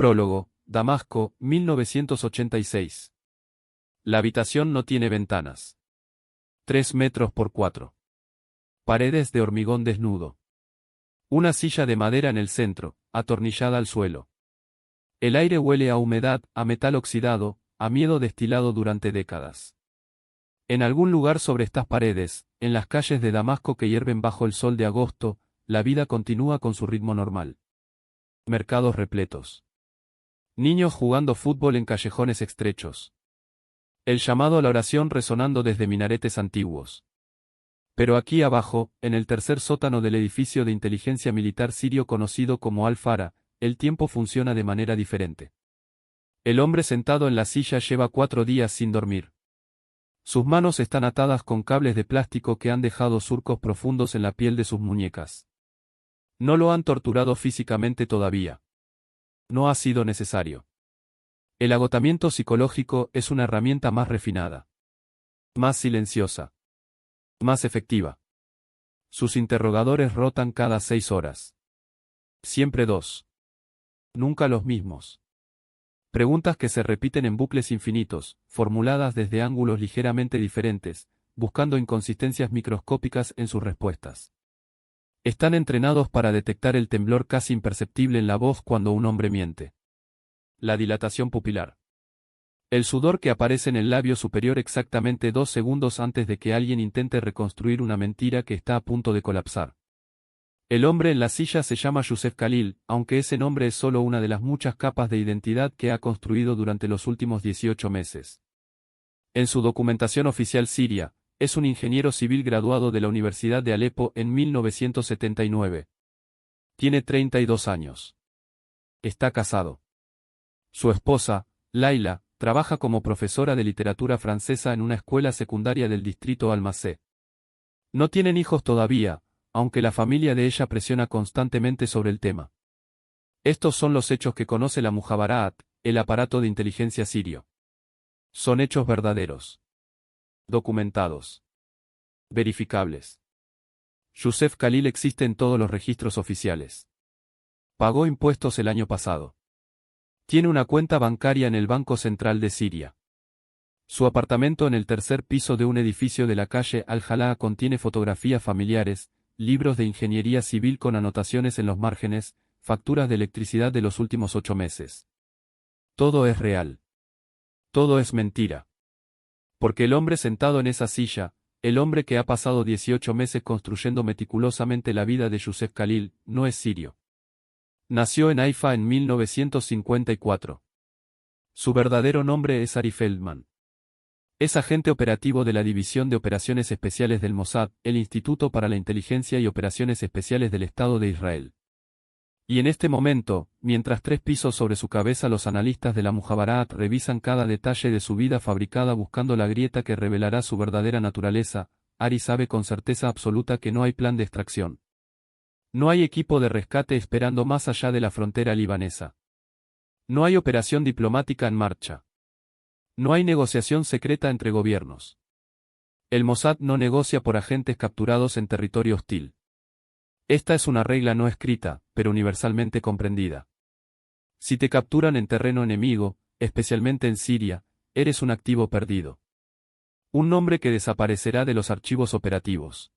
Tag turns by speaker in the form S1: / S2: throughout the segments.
S1: Prólogo, Damasco, 1986. La habitación no tiene ventanas. 3 metros por 4. Paredes de hormigón desnudo. Una silla de madera en el centro, atornillada al suelo. El aire huele a humedad, a metal oxidado, a miedo destilado durante décadas. En algún lugar sobre estas paredes, en las calles de Damasco que hierven bajo el sol de agosto, la vida continúa con su ritmo normal. Mercados repletos. Niños jugando fútbol en callejones estrechos. El llamado a la oración resonando desde minaretes antiguos. Pero aquí abajo, en el tercer sótano del edificio de inteligencia militar sirio conocido como Al-Fara, el tiempo funciona de manera diferente. El hombre sentado en la silla lleva 4 días sin dormir. Sus manos están atadas con cables de plástico que han dejado surcos profundos en la piel de sus muñecas. No lo han torturado físicamente todavía. No ha sido necesario. El agotamiento psicológico es una herramienta más refinada. Más silenciosa. Más efectiva. Sus interrogadores rotan cada 6 horas. Siempre 2. Nunca los mismos. Preguntas que se repiten en bucles infinitos, formuladas desde ángulos ligeramente diferentes, buscando inconsistencias microscópicas en sus respuestas. Están entrenados para detectar el temblor casi imperceptible en la voz cuando un hombre miente. La dilatación pupilar. El sudor que aparece en el labio superior exactamente 2 segundos antes de que alguien intente reconstruir una mentira que está a punto de colapsar. El hombre en la silla se llama Youssef Khalil, aunque ese nombre es solo una de las muchas capas de identidad que ha construido durante los últimos 18 meses. En su documentación oficial siria, es un ingeniero civil graduado de la Universidad de Alepo en 1979. Tiene 32 años. Está casado. Su esposa, Laila, trabaja como profesora de literatura francesa en una escuela secundaria del distrito Almacé. No tienen hijos todavía, aunque la familia de ella presiona constantemente sobre el tema. Estos son los hechos que conoce la Mujabaraat, el aparato de inteligencia sirio. Son hechos verdaderos. Documentados. Verificables. Youssef Khalil existe en todos los registros oficiales. Pagó impuestos el año pasado. Tiene una cuenta bancaria en el Banco Central de Siria. Su apartamento en el tercer piso de un edificio de la calle Al-Jalaa contiene fotografías familiares, libros de ingeniería civil con anotaciones en los márgenes, facturas de electricidad de los últimos 8 meses. Todo es real. Todo es mentira. Porque el hombre sentado en esa silla, el hombre que ha pasado 18 meses construyendo meticulosamente la vida de Youssef Khalil, no es sirio. Nació en Haifa en 1954. Su verdadero nombre es Ari Feldman. Es agente operativo de la División de Operaciones Especiales del Mossad, el Instituto para la Inteligencia y Operaciones Especiales del Estado de Israel. Y en este momento, mientras 3 pisos sobre su cabeza los analistas de la Mujabaraat revisan cada detalle de su vida fabricada buscando la grieta que revelará su verdadera naturaleza, Ari sabe con certeza absoluta que no hay plan de extracción. No hay equipo de rescate esperando más allá de la frontera libanesa. No hay operación diplomática en marcha. No hay negociación secreta entre gobiernos. El Mossad no negocia por agentes capturados en territorio hostil. Esta es una regla no escrita, pero universalmente comprendida. Si te capturan en terreno enemigo, especialmente en Siria, eres un activo perdido. Un nombre que desaparecerá de los archivos operativos.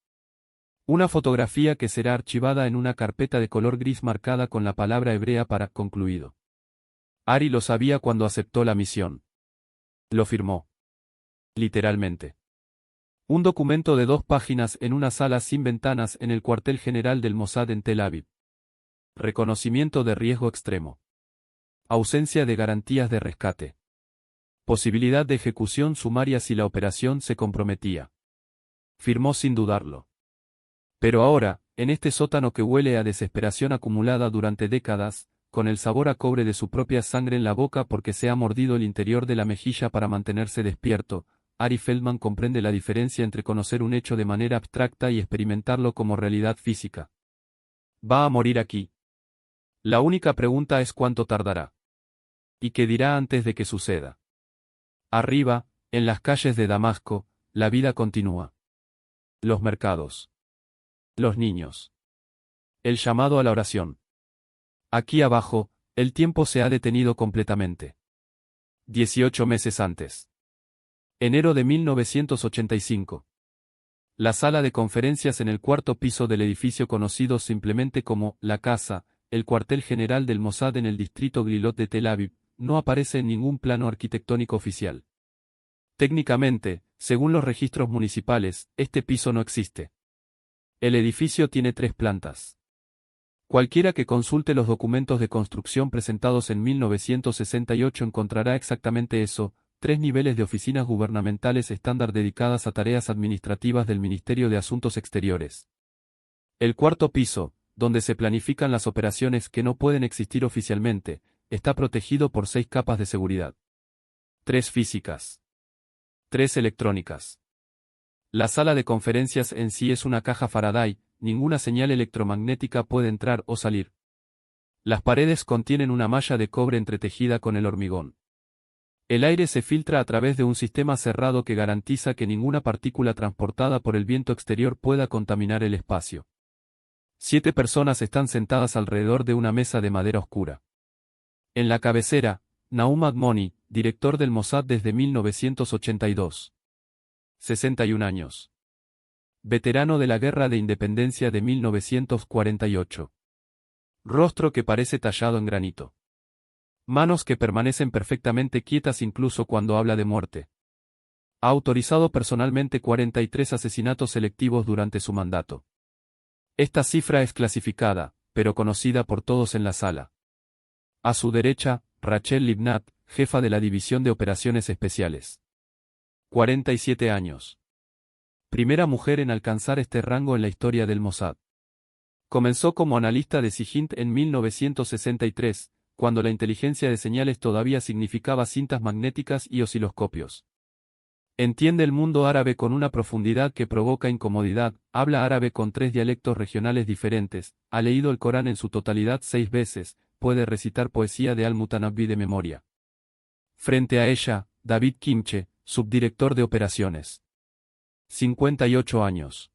S1: Una fotografía que será archivada en una carpeta de color gris marcada con la palabra hebrea para concluido. Ari lo sabía cuando aceptó la misión. Lo firmó. Literalmente. Un documento de 2 páginas en una sala sin ventanas en el cuartel general del Mossad en Tel Aviv. Reconocimiento de riesgo extremo. Ausencia de garantías de rescate. Posibilidad de ejecución sumaria si la operación se comprometía. Firmó sin dudarlo. Pero ahora, en este sótano que huele a desesperación acumulada durante décadas, con el sabor a cobre de su propia sangre en la boca porque se ha mordido el interior de la mejilla para mantenerse despierto, Ari Feldman comprende la diferencia entre conocer un hecho de manera abstracta y experimentarlo como realidad física. Va a morir aquí. La única pregunta es cuánto tardará. ¿Y qué dirá antes de que suceda? Arriba, en las calles de Damasco, la vida continúa. Los mercados. Los niños. El llamado a la oración. Aquí abajo, El tiempo se ha detenido completamente. 18 meses antes. Enero de 1985. La sala de conferencias en el cuarto piso del edificio conocido simplemente como La Casa, el cuartel general del Mossad en el distrito Gilot de Tel Aviv, no aparece en ningún plano arquitectónico oficial. Técnicamente, según los registros municipales, este piso no existe. El edificio tiene 3 plantas. Cualquiera que consulte los documentos de construcción presentados en 1968 encontrará exactamente eso: 3 niveles de oficinas gubernamentales estándar dedicadas a tareas administrativas del Ministerio de Asuntos Exteriores. El cuarto piso, donde se planifican las operaciones que no pueden existir oficialmente, está protegido por 6 capas de seguridad. 3 físicas. 3 electrónicas. La sala de conferencias en sí es una caja Faraday, ninguna señal electromagnética puede entrar o salir. Las paredes contienen una malla de cobre entretejida con el hormigón. El aire se filtra a través de un sistema cerrado que garantiza que ninguna partícula transportada por el viento exterior pueda contaminar el espacio. 7 personas están sentadas alrededor de una mesa de madera oscura. En la cabecera, Naum Admoni, director del Mossad desde 1982. 61 años. Veterano de la Guerra de Independencia de 1948. Rostro que parece tallado en granito. Manos que permanecen perfectamente quietas incluso cuando habla de muerte. Ha autorizado personalmente 43 asesinatos selectivos durante su mandato. Esta cifra es clasificada, pero conocida por todos en la sala. A su derecha, Rachel Libnat, jefa de la División de Operaciones Especiales. 47 años. Primera mujer en alcanzar este rango en la historia del Mossad. Comenzó como analista de SIGINT en 1963, cuando la inteligencia de señales todavía significaba cintas magnéticas y osciloscopios. Entiende el mundo árabe con una profundidad que provoca incomodidad, habla árabe con 3 dialectos regionales diferentes, ha leído el Corán en su totalidad 6 veces, puede recitar poesía de Al-Mutanabbi de memoria. Frente a ella, David Kimche, subdirector de operaciones. 58 años.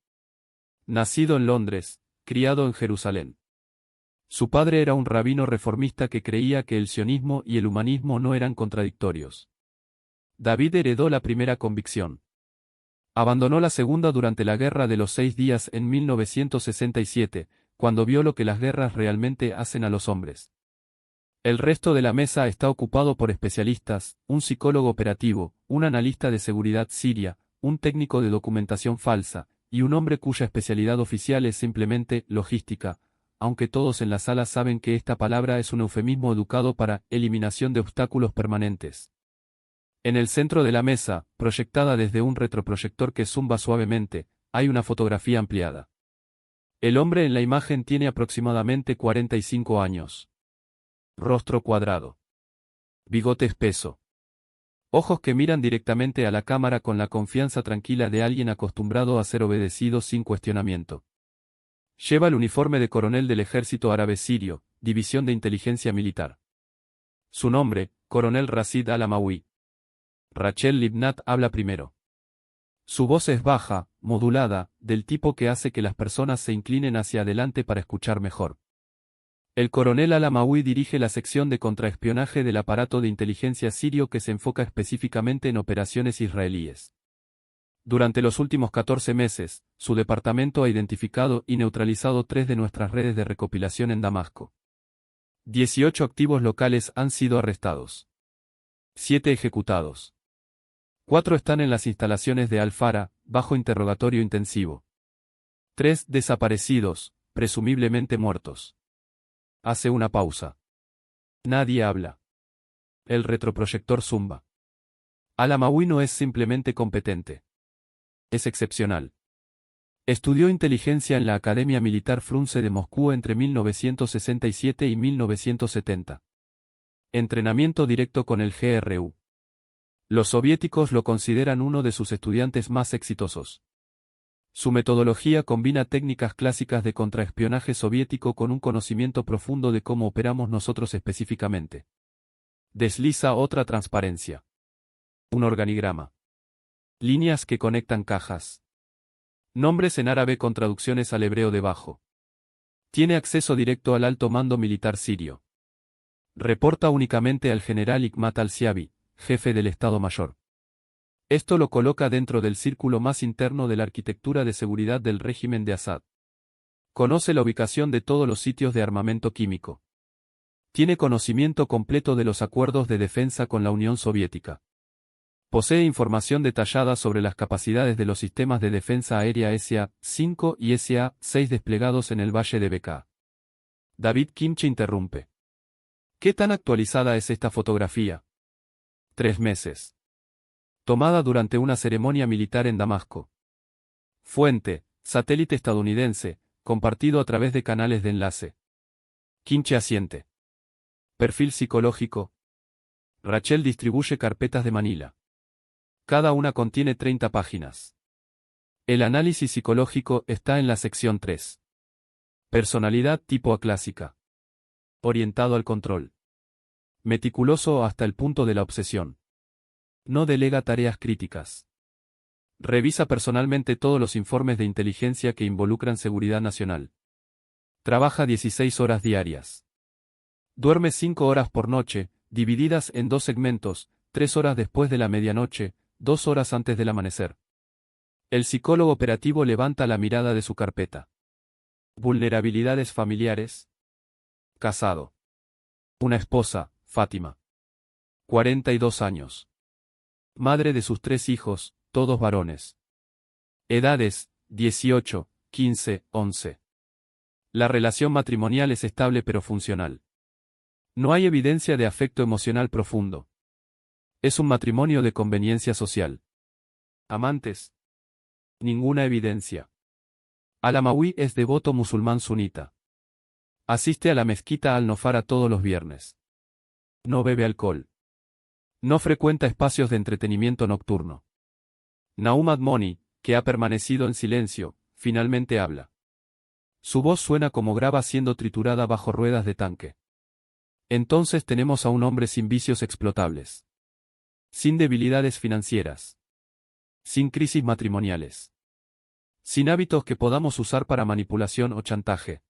S1: Nacido en Londres, criado en Jerusalén. Su padre era un rabino reformista que creía que el sionismo y el humanismo no eran contradictorios. David heredó la primera convicción. Abandonó la segunda durante la Guerra de los 6 días en 1967, cuando vio lo que las guerras realmente hacen a los hombres. El resto de la mesa está ocupado por especialistas, un psicólogo operativo, un analista de seguridad siria, un técnico de documentación falsa, y un hombre cuya especialidad oficial es simplemente logística, aunque todos en la sala saben que esta palabra es un eufemismo educado para eliminación de obstáculos permanentes. En el centro de la mesa, proyectada desde un retroproyector que zumba suavemente, hay una fotografía ampliada. El hombre en la imagen tiene aproximadamente 45 años. Rostro cuadrado. Bigote espeso. Ojos que miran directamente a la cámara con la confianza tranquila de alguien acostumbrado a ser obedecido sin cuestionamiento. Lleva el uniforme de coronel del ejército árabe sirio, división de inteligencia militar. Su nombre, coronel Rashid al-Amawi. Rachel Libnat habla primero. Su voz es baja, modulada, del tipo que hace que las personas se inclinen hacia adelante para escuchar mejor. El coronel al-Amawi dirige la sección de contraespionaje del aparato de inteligencia sirio que se enfoca específicamente en operaciones israelíes. Durante los últimos 14 meses, su departamento ha identificado y neutralizado 3 de nuestras redes de recopilación en Damasco. 18 activos locales han sido arrestados. 7 ejecutados. 4 están en las instalaciones de Al-Fara, bajo interrogatorio intensivo. 3 desaparecidos, presumiblemente muertos. Hace una pausa. Nadie habla. El retroproyector zumba. Al-Amawi no es simplemente competente. Es excepcional. Estudió inteligencia en la Academia Militar Frunze de Moscú entre 1967 y 1970. Entrenamiento directo con el GRU. Los soviéticos lo consideran uno de sus estudiantes más exitosos. Su metodología combina técnicas clásicas de contraespionaje soviético con un conocimiento profundo de cómo operamos nosotros específicamente. Desliza otra transparencia. Un organigrama. Líneas que conectan cajas. Nombres en árabe con traducciones al hebreo debajo. Tiene acceso directo al alto mando militar sirio. Reporta únicamente al general Hikmat al-Siabi, jefe del Estado Mayor. Esto lo coloca dentro del círculo más interno de la arquitectura de seguridad del régimen de Assad. Conoce la ubicación de todos los sitios de armamento químico. Tiene conocimiento completo de los acuerdos de defensa con la Unión Soviética. Posee información detallada sobre las capacidades de los sistemas de defensa aérea SA-5 y SA-6 desplegados en el Valle de Bekaa. David Kimche interrumpe. ¿Qué tan actualizada es esta fotografía? 3 meses. Tomada durante una ceremonia militar en Damasco. Fuente, satélite estadounidense, compartido a través de canales de enlace. Kimche asiente. Perfil psicológico. Rachel distribuye carpetas de Manila. Cada una contiene 30 páginas. El análisis psicológico está en la sección 3. Personalidad tipo A clásica. Orientado al control. Meticuloso hasta el punto de la obsesión. No delega tareas críticas. Revisa personalmente todos los informes de inteligencia que involucran seguridad nacional. Trabaja 16 horas diarias. Duerme 5 horas por noche, divididas en 2 segmentos, 3 horas después de la medianoche, 2 horas antes del amanecer. El psicólogo operativo levanta la mirada de su carpeta. Vulnerabilidades familiares. Casado. Una esposa, Fátima. 42 años. Madre de sus 3 hijos, todos varones. Edades, 18, 15, 11. La relación matrimonial es estable pero funcional. No hay evidencia de afecto emocional profundo. Es un matrimonio de conveniencia social. Amantes. Ninguna evidencia. Al-Amawi es devoto musulmán sunita. Asiste a la mezquita Al-Nofara todos los viernes. No bebe alcohol. No frecuenta espacios de entretenimiento nocturno. Naum Admoni, que ha permanecido en silencio, finalmente habla. Su voz suena como grava siendo triturada bajo ruedas de tanque. Entonces tenemos a un hombre sin vicios explotables. Sin debilidades financieras. Sin crisis matrimoniales. Sin hábitos que podamos usar para manipulación o chantaje.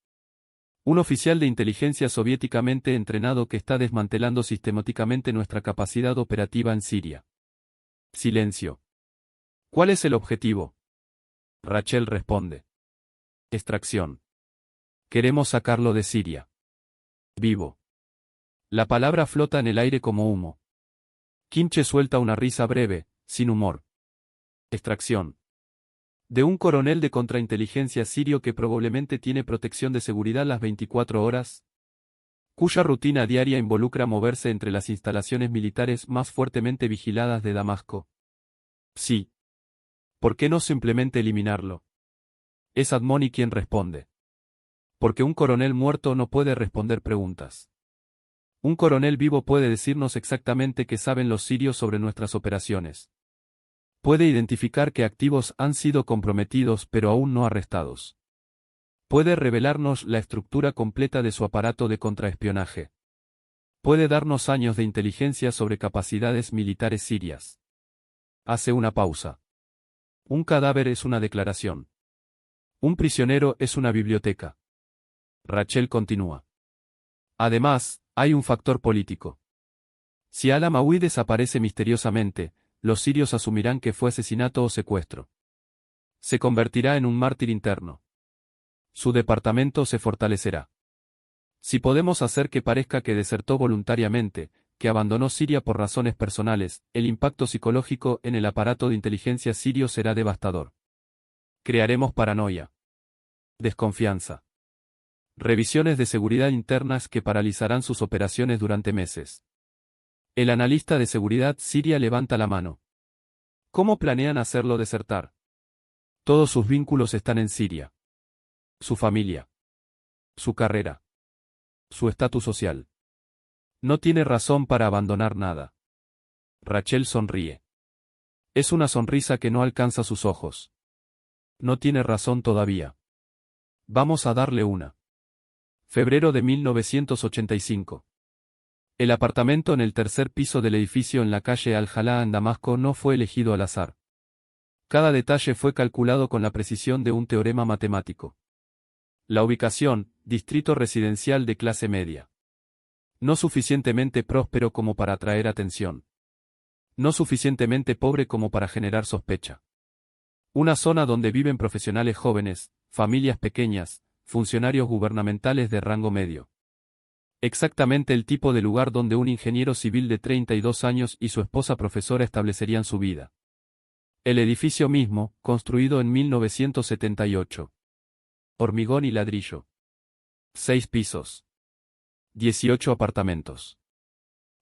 S1: Un oficial de inteligencia soviéticamente entrenado que está desmantelando sistemáticamente nuestra capacidad operativa en Siria. Silencio. ¿Cuál es el objetivo? Rachel responde. Extracción. Queremos sacarlo de Siria. Vivo. La palabra flota en el aire como humo. Kimche suelta una risa breve, sin humor. Extracción. De un coronel de contrainteligencia sirio que probablemente tiene protección de seguridad las 24 horas, cuya rutina diaria involucra moverse entre las instalaciones militares más fuertemente vigiladas de Damasco. Sí. ¿Por qué no simplemente eliminarlo? Es Admoni quien responde. Porque un coronel muerto no puede responder preguntas. Un coronel vivo puede decirnos exactamente qué saben los sirios sobre nuestras operaciones. Puede identificar qué activos han sido comprometidos pero aún no arrestados. Puede revelarnos la estructura completa de su aparato de contraespionaje. Puede darnos años de inteligencia sobre capacidades militares sirias. Hace una pausa. Un cadáver es una declaración. Un prisionero es una biblioteca. Rachel continúa. Además, hay un factor político. Si Al-Amawi desaparece misteriosamente, los sirios asumirán que fue asesinato o secuestro. Se convertirá en un mártir interno. Su departamento se fortalecerá. Si podemos hacer que parezca que desertó voluntariamente, que abandonó Siria por razones personales, el impacto psicológico en el aparato de inteligencia sirio será devastador. Crearemos paranoia. Desconfianza. Revisiones de seguridad internas que paralizarán sus operaciones durante meses. El analista de seguridad siria levanta la mano. ¿Cómo planean hacerlo desertar? Todos sus vínculos están en Siria. Su familia. Su carrera. Su estatus social. No tiene razón para abandonar nada. Rachel sonríe. Es una sonrisa que no alcanza sus ojos. No tiene razón todavía. Vamos a darle una. Febrero de 1985. El apartamento en el tercer piso del edificio en la calle Al-Jalá en Damasco no fue elegido al azar. Cada detalle fue calculado con la precisión de un teorema matemático. La ubicación, distrito residencial de clase media. No suficientemente próspero como para atraer atención. No suficientemente pobre como para generar sospecha. Una zona donde viven profesionales jóvenes, familias pequeñas, funcionarios gubernamentales de rango medio. Exactamente el tipo de lugar donde un ingeniero civil de 32 años y su esposa profesora establecerían su vida. El edificio mismo, construido en 1978. Hormigón y ladrillo. 6 pisos. 18 apartamentos.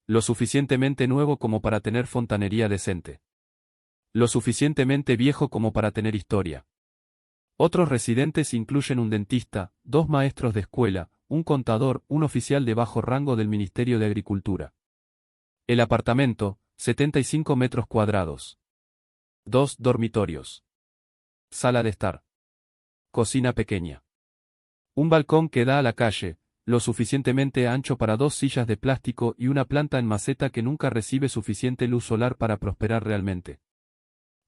S1: Lo suficientemente nuevo como para tener fontanería decente. Lo suficientemente viejo como para tener historia. Otros residentes incluyen un dentista, 2 maestros de escuela, un contador, un oficial de bajo rango del Ministerio de Agricultura. El apartamento, 75 metros cuadrados. 2 dormitorios. Sala de estar. Cocina pequeña. Un balcón que da a la calle, lo suficientemente ancho para 2 sillas de plástico y una planta en maceta que nunca recibe suficiente luz solar para prosperar realmente.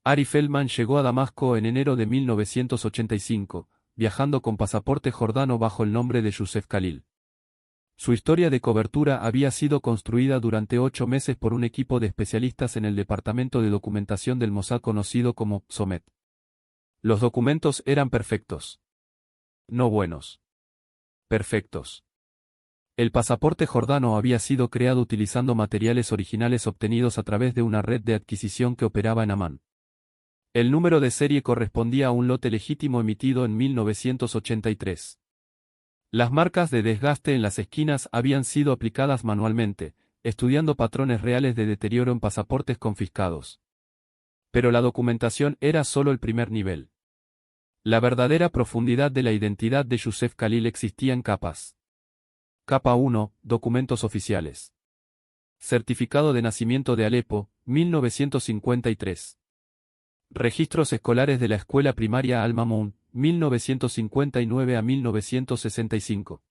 S1: Ari Feldman llegó a Damasco en enero de 1985, viajando con pasaporte jordano bajo el nombre de Youssef Khalil. Su historia de cobertura había sido construida durante 8 meses por un equipo de especialistas en el departamento de documentación del Mossad conocido como SOMET. Los documentos eran perfectos. No buenos. Perfectos. El pasaporte jordano había sido creado utilizando materiales originales obtenidos a través de una red de adquisición que operaba en Amán. El número de serie correspondía a un lote legítimo emitido en 1983. Las marcas de desgaste en las esquinas habían sido aplicadas manualmente, estudiando patrones reales de deterioro en pasaportes confiscados. Pero la documentación era solo el primer nivel. La verdadera profundidad de la identidad de Youssef Khalil existía en capas. Capa 1, documentos oficiales. Certificado de nacimiento de Alepo, 1953. Registros escolares de la escuela primaria Al-Mamun, 1959 a 1965.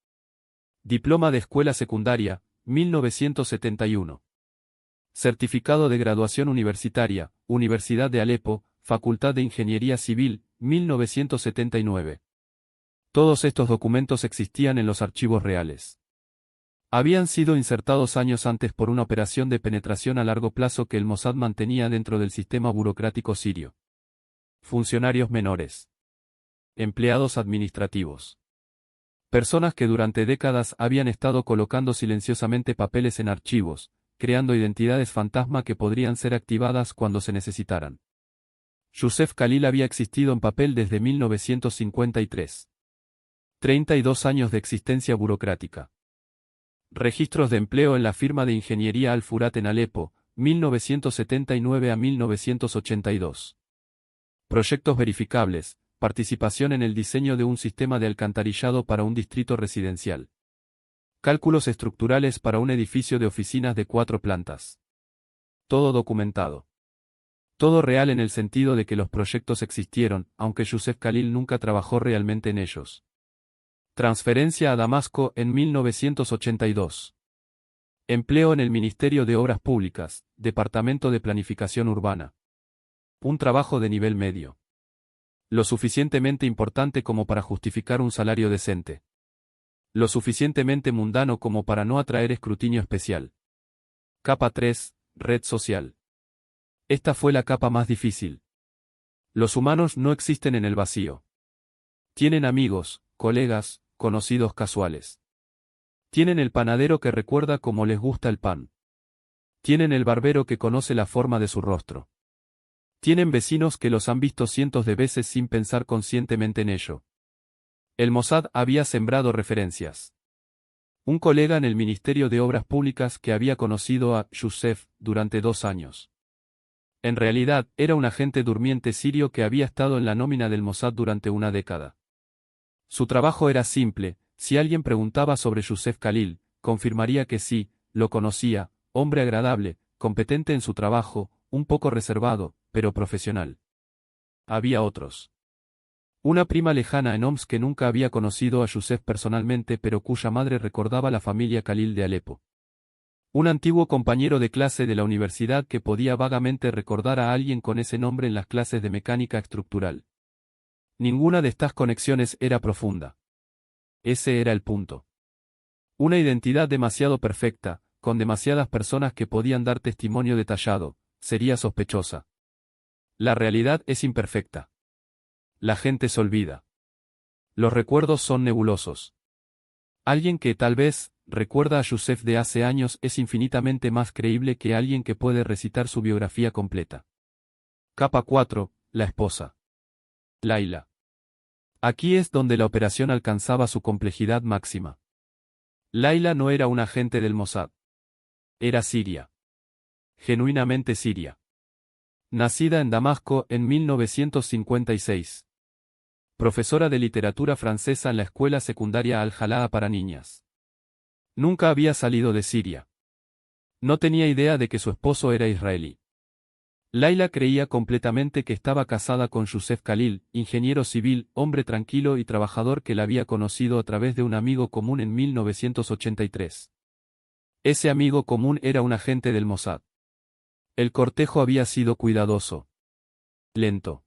S1: Diploma de escuela secundaria, 1971. Certificado de graduación universitaria, Universidad de Alepo, Facultad de Ingeniería Civil, 1979. Todos estos documentos existían en los archivos reales. Habían sido insertados años antes por una operación de penetración a largo plazo que el Mossad mantenía dentro del sistema burocrático sirio. Funcionarios menores. Empleados administrativos. Personas que durante décadas habían estado colocando silenciosamente papeles en archivos, creando identidades fantasma que podrían ser activadas cuando se necesitaran. Youssef Khalil había existido en papel desde 1953. 32 años de existencia burocrática. Registros de empleo en la firma de ingeniería Al-Furat en Alepo, 1979 a 1982. Proyectos verificables, participación en el diseño de un sistema de alcantarillado para un distrito residencial. Cálculos estructurales para un edificio de oficinas de 4 plantas. Todo documentado. Todo real en el sentido de que los proyectos existieron, aunque Youssef Khalil nunca trabajó realmente en ellos. Transferencia a Damasco en 1982. Empleo en el Ministerio de Obras Públicas, Departamento de Planificación Urbana. Un trabajo de nivel medio. Lo suficientemente importante como para justificar un salario decente. Lo suficientemente mundano como para no atraer escrutinio especial. Capa 3, red social. Esta fue la capa más difícil. Los humanos no existen en el vacío. Tienen amigos, colegas, conocidos casuales. Tienen el panadero que recuerda cómo les gusta el pan. Tienen el barbero que conoce la forma de su rostro. Tienen vecinos que los han visto cientos de veces sin pensar conscientemente en ello. El Mossad había sembrado referencias. Un colega en el Ministerio de Obras Públicas que había conocido a Youssef durante 2 años. En realidad, era un agente durmiente sirio que había estado en la nómina del Mossad durante una década. Su trabajo era simple: si alguien preguntaba sobre Youssef Khalil, confirmaría que sí, lo conocía, hombre agradable, competente en su trabajo, un poco reservado, pero profesional. Había otros. Una prima lejana en Homs que nunca había conocido a Youssef personalmente pero cuya madre recordaba la familia Khalil de Alepo. Un antiguo compañero de clase de la universidad que podía vagamente recordar a alguien con ese nombre en las clases de mecánica estructural. Ninguna de estas conexiones era profunda. Ese era el punto. Una identidad demasiado perfecta, con demasiadas personas que podían dar testimonio detallado, sería sospechosa. La realidad es imperfecta. La gente se olvida. Los recuerdos son nebulosos. Alguien que, tal vez, recuerda a Youssef de hace años es infinitamente más creíble que alguien que puede recitar su biografía completa. Capa 4, la esposa. Laila. Aquí es donde la operación alcanzaba su complejidad máxima. Laila no era un agente del Mossad. Era siria. Genuinamente siria. Nacida en Damasco en 1956. Profesora de literatura francesa en la escuela secundaria Al-Jalaa para niñas. Nunca había salido de Siria. No tenía idea de que su esposo era israelí. Laila creía completamente que estaba casada con Youssef Khalil, ingeniero civil, hombre tranquilo y trabajador que la había conocido a través de un amigo común en 1983. Ese amigo común era un agente del Mossad. El cortejo había sido cuidadoso. Lento.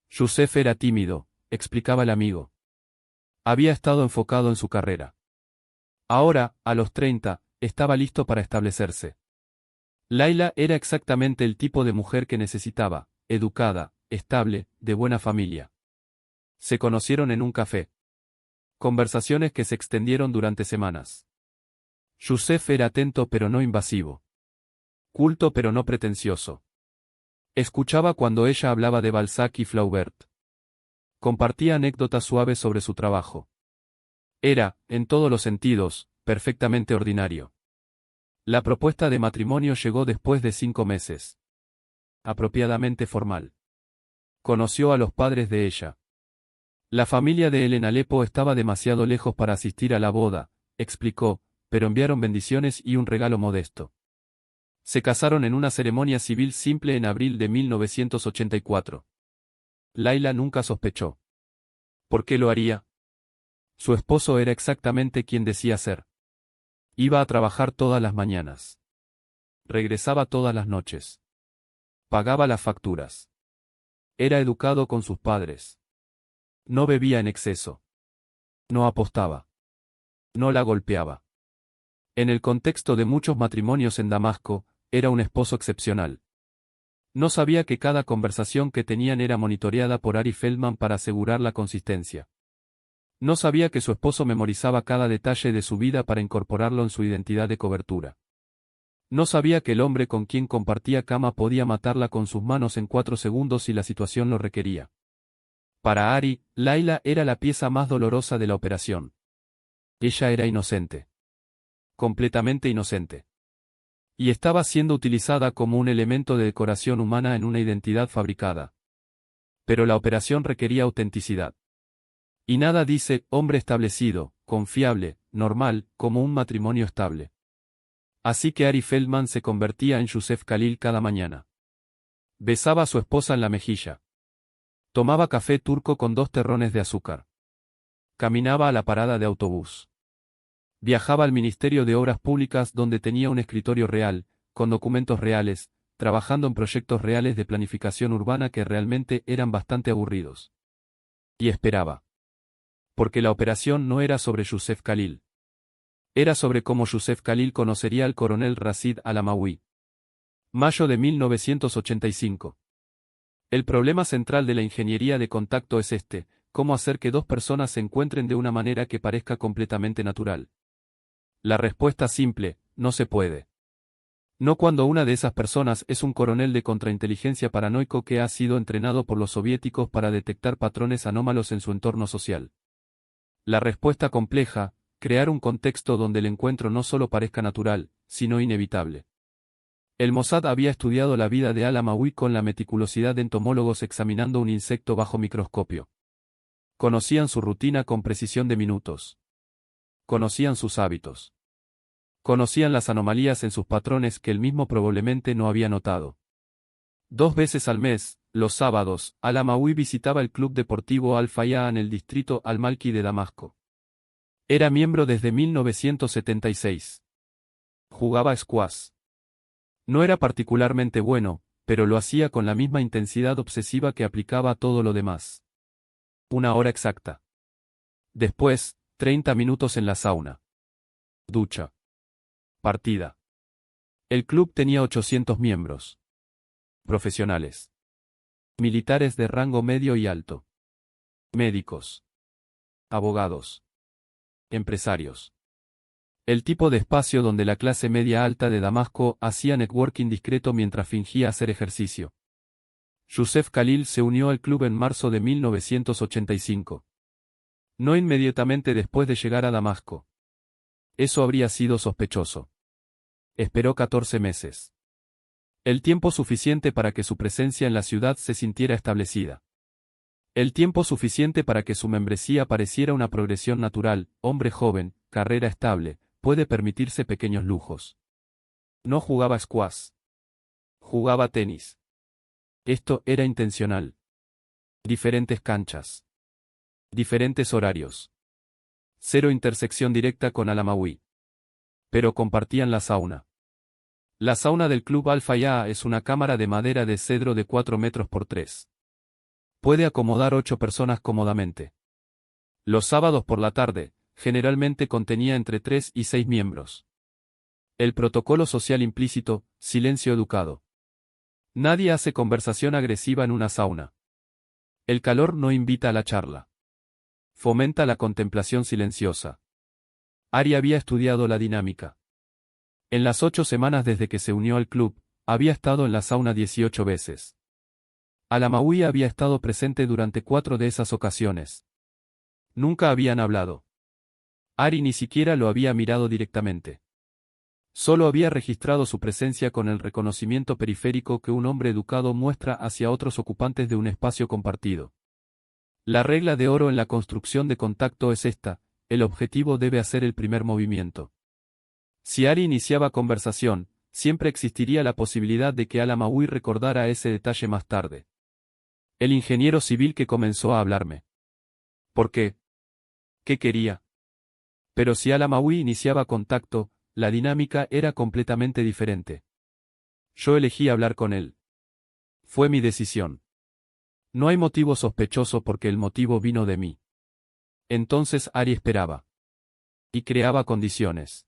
S1: Youssef era tímido, explicaba el amigo. Había estado enfocado en su carrera. Ahora, a los 30, estaba listo para establecerse. Laila era exactamente el tipo de mujer que necesitaba, educada, estable, de buena familia. Se conocieron en un café. Conversaciones que se extendieron durante semanas. Youssef era atento pero no invasivo. Culto pero no pretencioso. Escuchaba cuando ella hablaba de Balzac y Flaubert. Compartía anécdotas suaves sobre su trabajo. Era, en todos los sentidos, perfectamente ordinario. La propuesta de matrimonio llegó después de 5 meses. Apropiadamente formal. Conoció a los padres de ella. La familia de él en Alepo estaba demasiado lejos para asistir a la boda, explicó, pero enviaron bendiciones y un regalo modesto. Se casaron en una ceremonia civil simple en abril de 1984. Laila nunca sospechó. ¿Por qué lo haría? Su esposo era exactamente quien decía ser. Iba a trabajar todas las mañanas. Regresaba todas las noches. Pagaba las facturas. Era educado con sus padres. No bebía en exceso. No apostaba. No la golpeaba. En el contexto de muchos matrimonios en Damasco, era un esposo excepcional. No sabía que cada conversación que tenían era monitoreada por Ari Feldman para asegurar la consistencia. No sabía que su esposo memorizaba cada detalle de su vida para incorporarlo en su identidad de cobertura. No sabía que el hombre con quien compartía cama podía matarla con sus manos en 4 segundos si la situación lo requería. Para Ari, Laila era la pieza más dolorosa de la operación. Ella era inocente. Completamente inocente. Y estaba siendo utilizada como un elemento de decoración humana en una identidad fabricada. Pero la operación requería autenticidad. Y nada dice, hombre establecido, confiable, normal, como un matrimonio estable. Así que Ari Feldman se convertía en Youssef Khalil cada mañana. Besaba a su esposa en la mejilla. Tomaba café turco con 2 terrones de azúcar. Caminaba a la parada de autobús. Viajaba al Ministerio de Obras Públicas donde tenía un escritorio real, con documentos reales, trabajando en proyectos reales de planificación urbana que realmente eran bastante aburridos. Y esperaba. Porque la operación no era sobre Youssef Khalil. Era sobre cómo Youssef Khalil conocería al coronel Rashid Al-Amawi. Mayo de 1985. El problema central de la ingeniería de contacto es este, cómo hacer que 2 personas se encuentren de una manera que parezca completamente natural. La respuesta simple, no se puede. No cuando una de esas personas es un coronel de contrainteligencia paranoico que ha sido entrenado por los soviéticos para detectar patrones anómalos en su entorno social. La respuesta compleja, crear un contexto donde el encuentro no solo parezca natural, sino inevitable. El Mossad había estudiado la vida de Al-Amawi con la meticulosidad de entomólogos examinando un insecto bajo microscopio. Conocían su rutina con precisión de minutos. Conocían sus hábitos. Conocían las anomalías en sus patrones que él mismo probablemente no había notado. 2 veces al mes, los sábados, Al-Amawi visitaba el club deportivo Al-Fayha en el distrito Al-Malki de Damasco. Era miembro desde 1976. Jugaba squash. No era particularmente bueno, pero lo hacía con la misma intensidad obsesiva que aplicaba a todo lo demás. 1 hora exacta. Después, 30 minutos en la sauna. Ducha. Partida. El club tenía 800 miembros. Profesionales. Militares de rango medio y alto. Médicos. Abogados. Empresarios. El tipo de espacio donde la clase media alta de Damasco hacía networking discreto mientras fingía hacer ejercicio. Youssef Khalil se unió al club en marzo de 1985. No inmediatamente después de llegar a Damasco. Eso habría sido sospechoso. Esperó 14 meses. El tiempo suficiente para que su presencia en la ciudad se sintiera establecida. El tiempo suficiente para que su membresía pareciera una progresión natural, hombre joven, carrera estable, puede permitirse pequeños lujos. No jugaba squash. Jugaba tenis. Esto era intencional. Diferentes canchas. Diferentes horarios. Cero intersección directa con Al-Amawi. Pero compartían la sauna. La sauna del Club Al-Fayha es una cámara de madera de cedro de 4 metros por 3. Puede acomodar 8 personas cómodamente. Los sábados por la tarde, generalmente contenía entre 3 y 6 miembros. El protocolo social implícito, silencio educado. Nadie hace conversación agresiva en una sauna. El calor no invita a la charla. Fomenta la contemplación silenciosa. Ari había estudiado la dinámica. En las 8 semanas desde que se unió al club, había estado en la sauna 18 veces. Al-Amawi había estado presente durante 4 de esas ocasiones. Nunca habían hablado. Ari ni siquiera lo había mirado directamente. Solo había registrado su presencia con el reconocimiento periférico que un hombre educado muestra hacia otros ocupantes de un espacio compartido. La regla de oro en la construcción de contacto es esta: el objetivo debe hacer el primer movimiento. Si Ari iniciaba conversación, siempre existiría la posibilidad de que Al-Amawi recordara ese detalle más tarde. El ingeniero civil que comenzó a hablarme. ¿Por qué? ¿Qué quería? Pero si Al-Amawi iniciaba contacto, la dinámica era completamente diferente. Yo elegí hablar con él. Fue mi decisión. No hay motivo sospechoso porque el motivo vino de mí. Entonces Ari esperaba. Y creaba condiciones.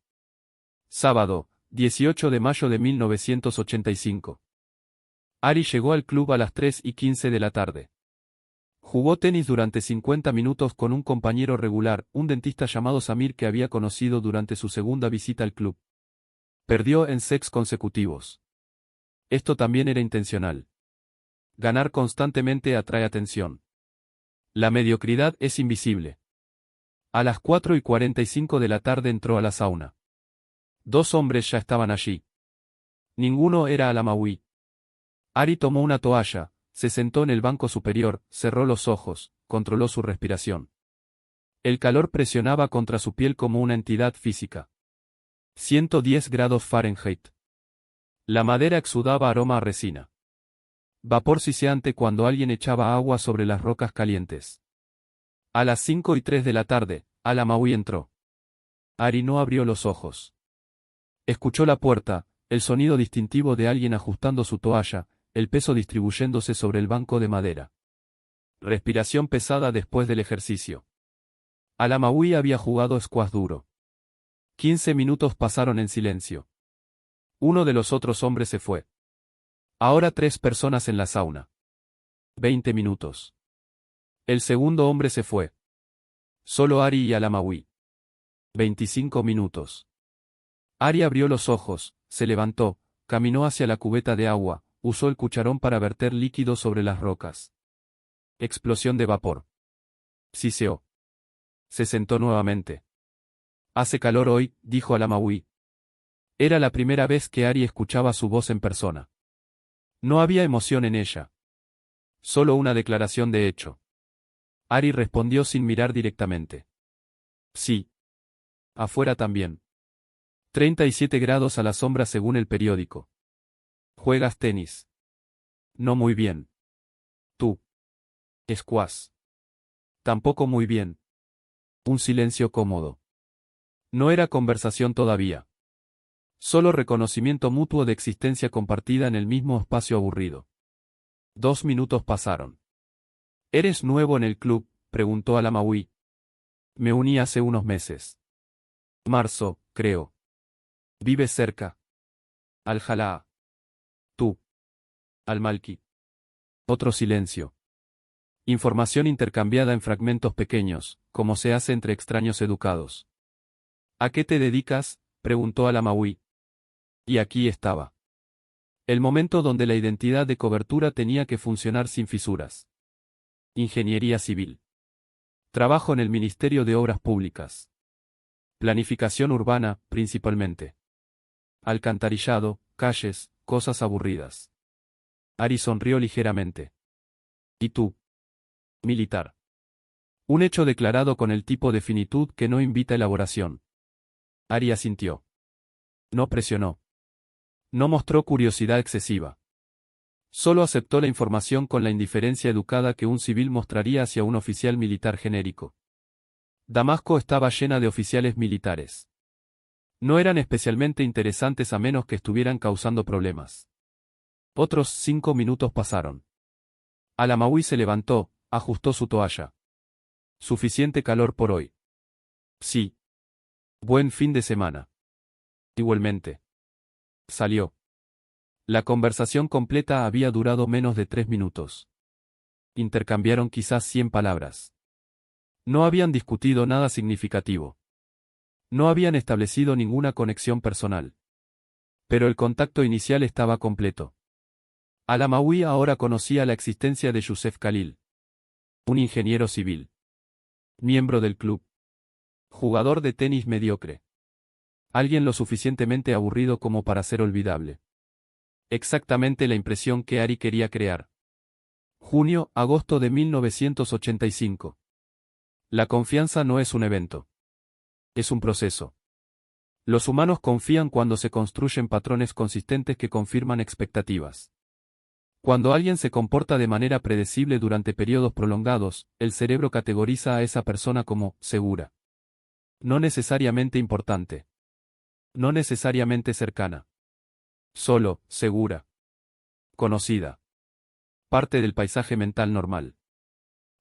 S1: Sábado, 18 de mayo de 1985. Ari llegó al club a las 3:15 de la tarde. Jugó tenis durante 50 minutos con un compañero regular, un dentista llamado Samir que había conocido durante su segunda visita al club. Perdió en sets consecutivos. Esto también era intencional. Ganar constantemente atrae atención. La mediocridad es invisible. A las 4:45 de la tarde entró a la sauna. 2 hombres ya estaban allí. Ninguno era Al-Amawi. Ari tomó una toalla, se sentó en el banco superior, cerró los ojos, controló su respiración. El calor presionaba contra su piel como una entidad física. 110 grados Fahrenheit. La madera exudaba aroma a resina. Vapor siseante cuando alguien echaba agua sobre las rocas calientes. A las 5:03 de la tarde, Al-Amawi entró. Ari no abrió los ojos. Escuchó la puerta, el sonido distintivo de alguien ajustando su toalla, el peso distribuyéndose sobre el banco de madera. Respiración pesada después del ejercicio. Al-Amawi había jugado squash duro. 15 minutos pasaron en silencio. Uno de los otros hombres se fue. Ahora 3 personas en la sauna. 20 minutos. El segundo hombre se fue. Solo Ari y Al-Amawi. 25 minutos. Ari abrió los ojos, se levantó, caminó hacia la cubeta de agua, usó el cucharón para verter líquido sobre las rocas. Explosión de vapor. Siseó. Se sentó nuevamente. Hace calor hoy, dijo Al-Amawi. Era la primera vez que Ari escuchaba su voz en persona. No había emoción en ella. Solo una declaración de hecho. Ari respondió sin mirar directamente. Sí. Afuera también. 37 grados a la sombra según el periódico. ¿Juegas tenis? No muy bien. ¿Tú? Squash. Tampoco muy bien. Un silencio cómodo. No era conversación todavía. Solo reconocimiento mutuo de existencia compartida en el mismo espacio aburrido. 2 minutos pasaron. ¿Eres nuevo en el club?, preguntó Al-Amawi. Me uní hace unos meses. Marzo, creo. ¿Vives cerca? Al-Jalaa. Tú. Al-Malki. Otro silencio. Información intercambiada en fragmentos pequeños, como se hace entre extraños educados. ¿A qué te dedicas?, preguntó Al-Amawi. Y aquí estaba. El momento donde la identidad de cobertura tenía que funcionar sin fisuras. Ingeniería civil. Trabajo en el Ministerio de Obras Públicas. Planificación urbana, principalmente. Alcantarillado, calles, cosas aburridas. Ari sonrió ligeramente. ¿Y tú? Militar. Un hecho declarado con el tipo de finitud que no invita elaboración. Ari asintió. No presionó. No mostró curiosidad excesiva. Solo aceptó la información con la indiferencia educada que un civil mostraría hacia un oficial militar genérico. Damasco estaba llena de oficiales militares. No eran especialmente interesantes a menos que estuvieran causando problemas. Otros 5 minutos pasaron. Al-Amawi se levantó, ajustó su toalla. Suficiente calor por hoy. Sí. Buen fin de semana. Igualmente. Salió. La conversación completa había durado menos de 3 minutos. Intercambiaron quizás 100 palabras. No habían discutido nada significativo. No habían establecido ninguna conexión personal. Pero el contacto inicial estaba completo. Al-Amawi ahora conocía la existencia de Youssef Khalil. Un ingeniero civil. Miembro del club. Jugador de tenis mediocre. Alguien lo suficientemente aburrido como para ser olvidable. Exactamente la impresión que Ari quería crear. Junio-agosto de 1985. La confianza no es un evento. Es un proceso. Los humanos confían cuando se construyen patrones consistentes que confirman expectativas. Cuando alguien se comporta de manera predecible durante periodos prolongados, el cerebro categoriza a esa persona como segura. No necesariamente importante. No necesariamente cercana. Solo, segura. Conocida. Parte del paisaje mental normal.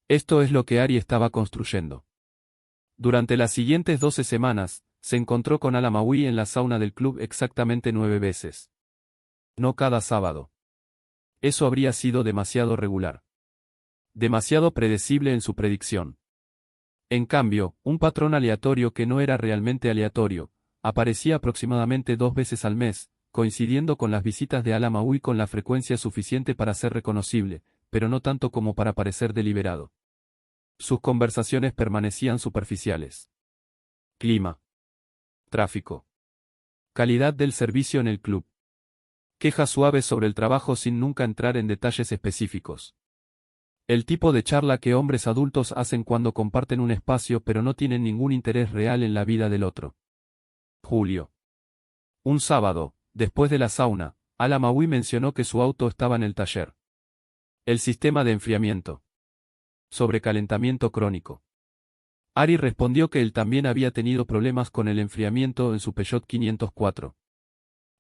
S1: Esto es lo que Ari estaba construyendo. Durante las siguientes 12 semanas, se encontró con Al-Amawi en la sauna del club exactamente 9 veces. No cada sábado. Eso habría sido demasiado regular. Demasiado predecible en su predicción. En cambio, un patrón aleatorio que no era realmente aleatorio, aparecía aproximadamente 2 veces al mes, coincidiendo con las visitas de Al-Amawi con la frecuencia suficiente para ser reconocible, pero no tanto como para parecer deliberado. Sus conversaciones permanecían superficiales. Clima. Tráfico. Calidad del servicio en el club. Quejas suaves sobre el trabajo sin nunca entrar en detalles específicos. El tipo de charla que hombres adultos hacen cuando comparten un espacio pero no tienen ningún interés real en la vida del otro. Julio. Un sábado, después de la sauna, Al-Amawi mencionó que su auto estaba en el taller. El sistema de enfriamiento. Sobrecalentamiento crónico. Ari respondió que él también había tenido problemas con el enfriamiento en su Peugeot 504.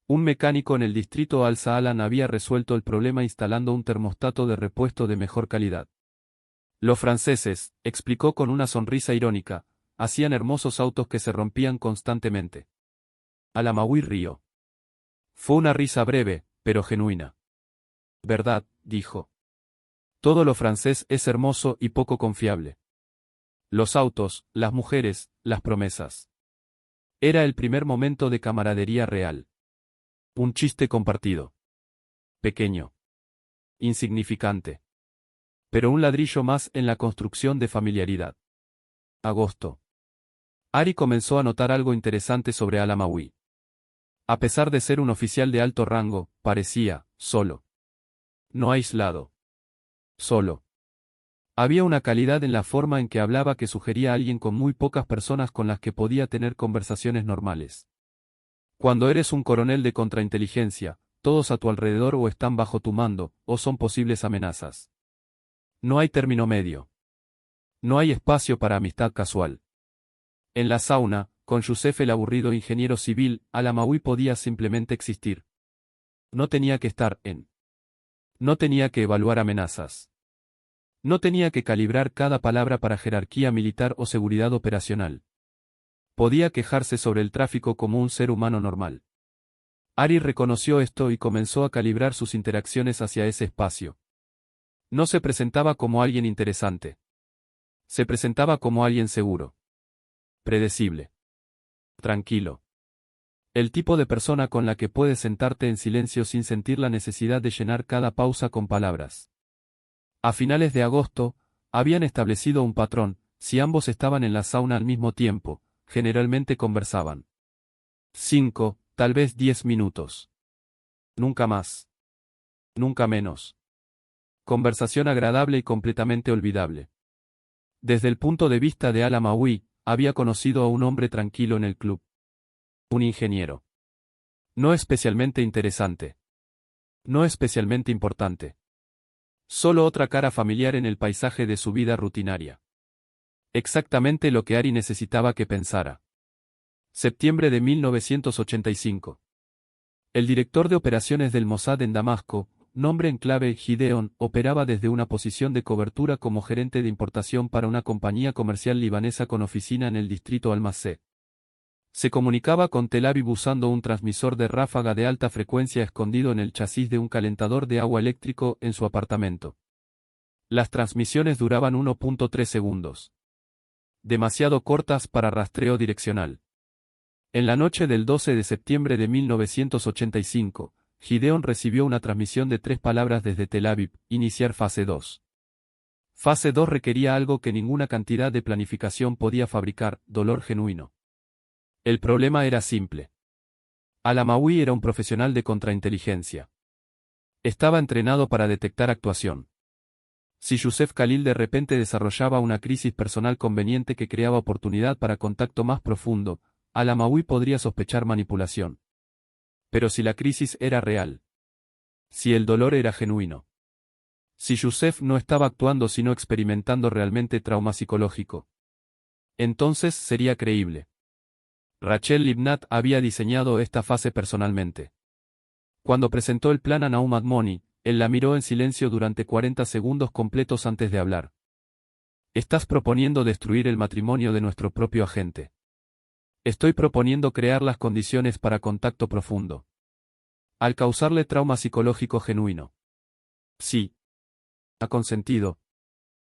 S1: Un mecánico en el distrito Al-Saalan había resuelto el problema instalando un termostato de repuesto de mejor calidad. Los franceses, explicó con una sonrisa irónica, hacían hermosos autos que se rompían constantemente. Al-Amawi rió. Fue una risa breve, pero genuina. ¿Verdad?, dijo. Todo lo francés es hermoso y poco confiable. Los autos, las mujeres, las promesas. Era el primer momento de camaradería real. Un chiste compartido. Pequeño. Insignificante. Pero un ladrillo más en la construcción de familiaridad. Agosto. Ari comenzó a notar algo interesante sobre Al-Amawi. A pesar de ser un oficial de alto rango, parecía solo. No aislado. Solo. Había una calidad en la forma en que hablaba que sugería a alguien con muy pocas personas con las que podía tener conversaciones normales. Cuando eres un coronel de contrainteligencia, todos a tu alrededor o están bajo tu mando, o son posibles amenazas. No hay término medio. No hay espacio para amistad casual. En la sauna, con Youssef el aburrido ingeniero civil, Al-Amawi podía simplemente existir. No tenía que estar en. No tenía que evaluar amenazas. No tenía que calibrar cada palabra para jerarquía militar o seguridad operacional. Podía quejarse sobre el tráfico como un ser humano normal. Ari reconoció esto y comenzó a calibrar sus interacciones hacia ese espacio. No se presentaba como alguien interesante. Se presentaba como alguien seguro. Predecible. Tranquilo. El tipo de persona con la que puedes sentarte en silencio sin sentir la necesidad de llenar cada pausa con palabras. A finales de agosto, habían establecido un patrón: si ambos estaban en la sauna al mismo tiempo, generalmente conversaban. 5, tal vez 10 minutos. Nunca más. Nunca menos. Conversación agradable y completamente olvidable. Desde el punto de vista de Al-Amawi, había conocido a un hombre tranquilo en el club. Un ingeniero. No especialmente interesante. No especialmente importante. Solo otra cara familiar en el paisaje de su vida rutinaria. Exactamente lo que Ari necesitaba que pensara. Septiembre de 1985. El director de operaciones del Mossad en Damasco, nombre en clave Gideon, operaba desde una posición de cobertura como gerente de importación para una compañía comercial libanesa con oficina en el distrito Al-Maseh. Se comunicaba con Tel Aviv usando un transmisor de ráfaga de alta frecuencia escondido en el chasis de un calentador de agua eléctrico en su apartamento. Las transmisiones duraban 1.3 segundos. Demasiado cortas para rastreo direccional. En la noche del 12 de septiembre de 1985, Gideon recibió una transmisión de 3 palabras desde Tel Aviv: iniciar fase 2. Fase 2 requería algo que ninguna cantidad de planificación podía fabricar: dolor genuino. El problema era simple. Al-Amawi era un profesional de contrainteligencia. Estaba entrenado para detectar actuación. Si Youssef Khalil de repente desarrollaba una crisis personal conveniente que creaba oportunidad para contacto más profundo, Al-Amawi podría sospechar manipulación. Pero si la crisis era real. Si el dolor era genuino. Si Youssef no estaba actuando sino experimentando realmente trauma psicológico. Entonces sería creíble. Rachel Libnat había diseñado esta fase personalmente. Cuando presentó el plan a Naum Admoni, él la miró en silencio durante 40 segundos completos antes de hablar. Estás proponiendo destruir el matrimonio de nuestro propio agente. Estoy proponiendo crear las condiciones para contacto profundo. Al causarle trauma psicológico genuino. Sí. Ha consentido.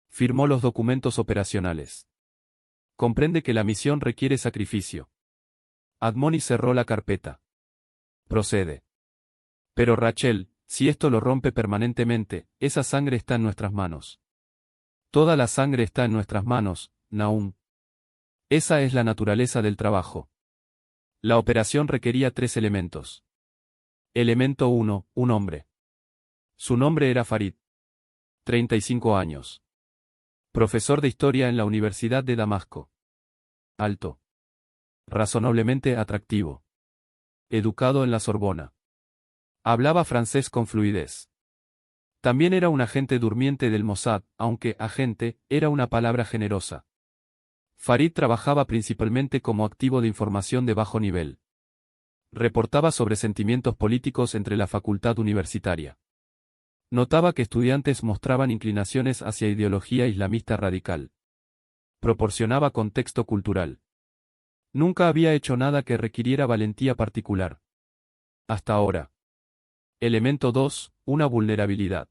S1: Firmó los documentos operacionales. Comprende que la misión requiere sacrificio. Admoni cerró la carpeta. Procede. Pero Rachel, si esto lo rompe permanentemente, esa sangre está en nuestras manos. Toda la sangre está en nuestras manos, Naum. Esa es la naturaleza del trabajo. La operación requería 3 elementos. Elemento 1, un hombre. Su nombre era Farid. 35 años. Profesor de historia en la Universidad de Damasco. Alto. Razonablemente atractivo. Educado en la Sorbona. Hablaba francés con fluidez. También era un agente durmiente del Mossad, aunque agente era una palabra generosa. Farid trabajaba principalmente como activo de información de bajo nivel. Reportaba sobre sentimientos políticos entre la facultad universitaria. Notaba que estudiantes mostraban inclinaciones hacia ideología islamista radical. Proporcionaba contexto cultural. Nunca había hecho nada que requiriera valentía particular. Hasta ahora. Elemento 2, una vulnerabilidad.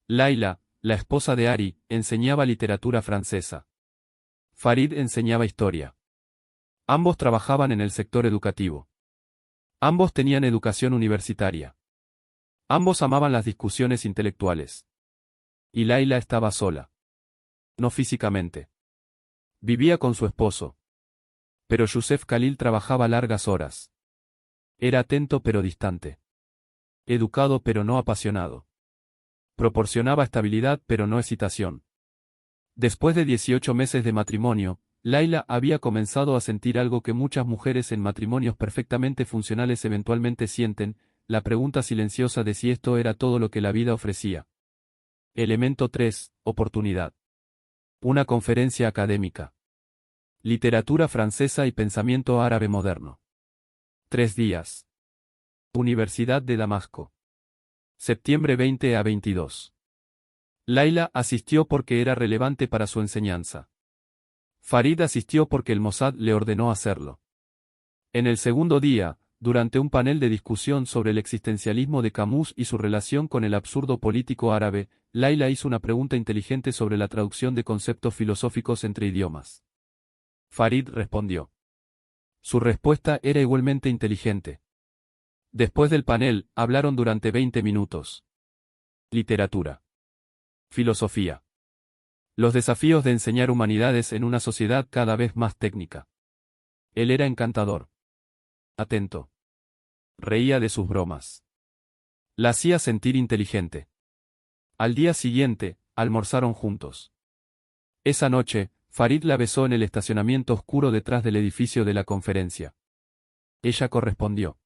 S1: Laila, la esposa de Ari, enseñaba literatura francesa. Farid enseñaba historia. Ambos trabajaban en el sector educativo. Ambos tenían educación universitaria. Ambos amaban las discusiones intelectuales. Y Laila estaba sola. No físicamente. Vivía con su esposo. Pero Youssef Khalil trabajaba largas horas. Era atento pero distante. Educado pero no apasionado. Proporcionaba estabilidad pero no excitación. Después de 18 meses de matrimonio, Laila había comenzado a sentir algo que muchas mujeres en matrimonios perfectamente funcionales eventualmente sienten: la pregunta silenciosa de si esto era todo lo que la vida ofrecía. Elemento 3, oportunidad. Una conferencia académica. Literatura francesa y pensamiento árabe moderno. 3 días. Universidad de Damasco. Septiembre 20 a 22. Laila asistió porque era relevante para su enseñanza. Farid asistió porque el Mossad le ordenó hacerlo. En el segundo día, durante un panel de discusión sobre el existencialismo de Camus y su relación con el absurdo político árabe, Layla hizo una pregunta inteligente sobre la traducción de conceptos filosóficos entre idiomas. Farid respondió. Su respuesta era igualmente inteligente. Después del panel, hablaron durante 20 minutos. Literatura. Filosofía. Los desafíos de enseñar humanidades en una sociedad cada vez más técnica. Él era encantador. Atento. Reía de sus bromas. La hacía sentir inteligente. Al día siguiente, almorzaron juntos. Esa noche, Farid la besó en el estacionamiento oscuro detrás del edificio de la conferencia. Ella correspondió.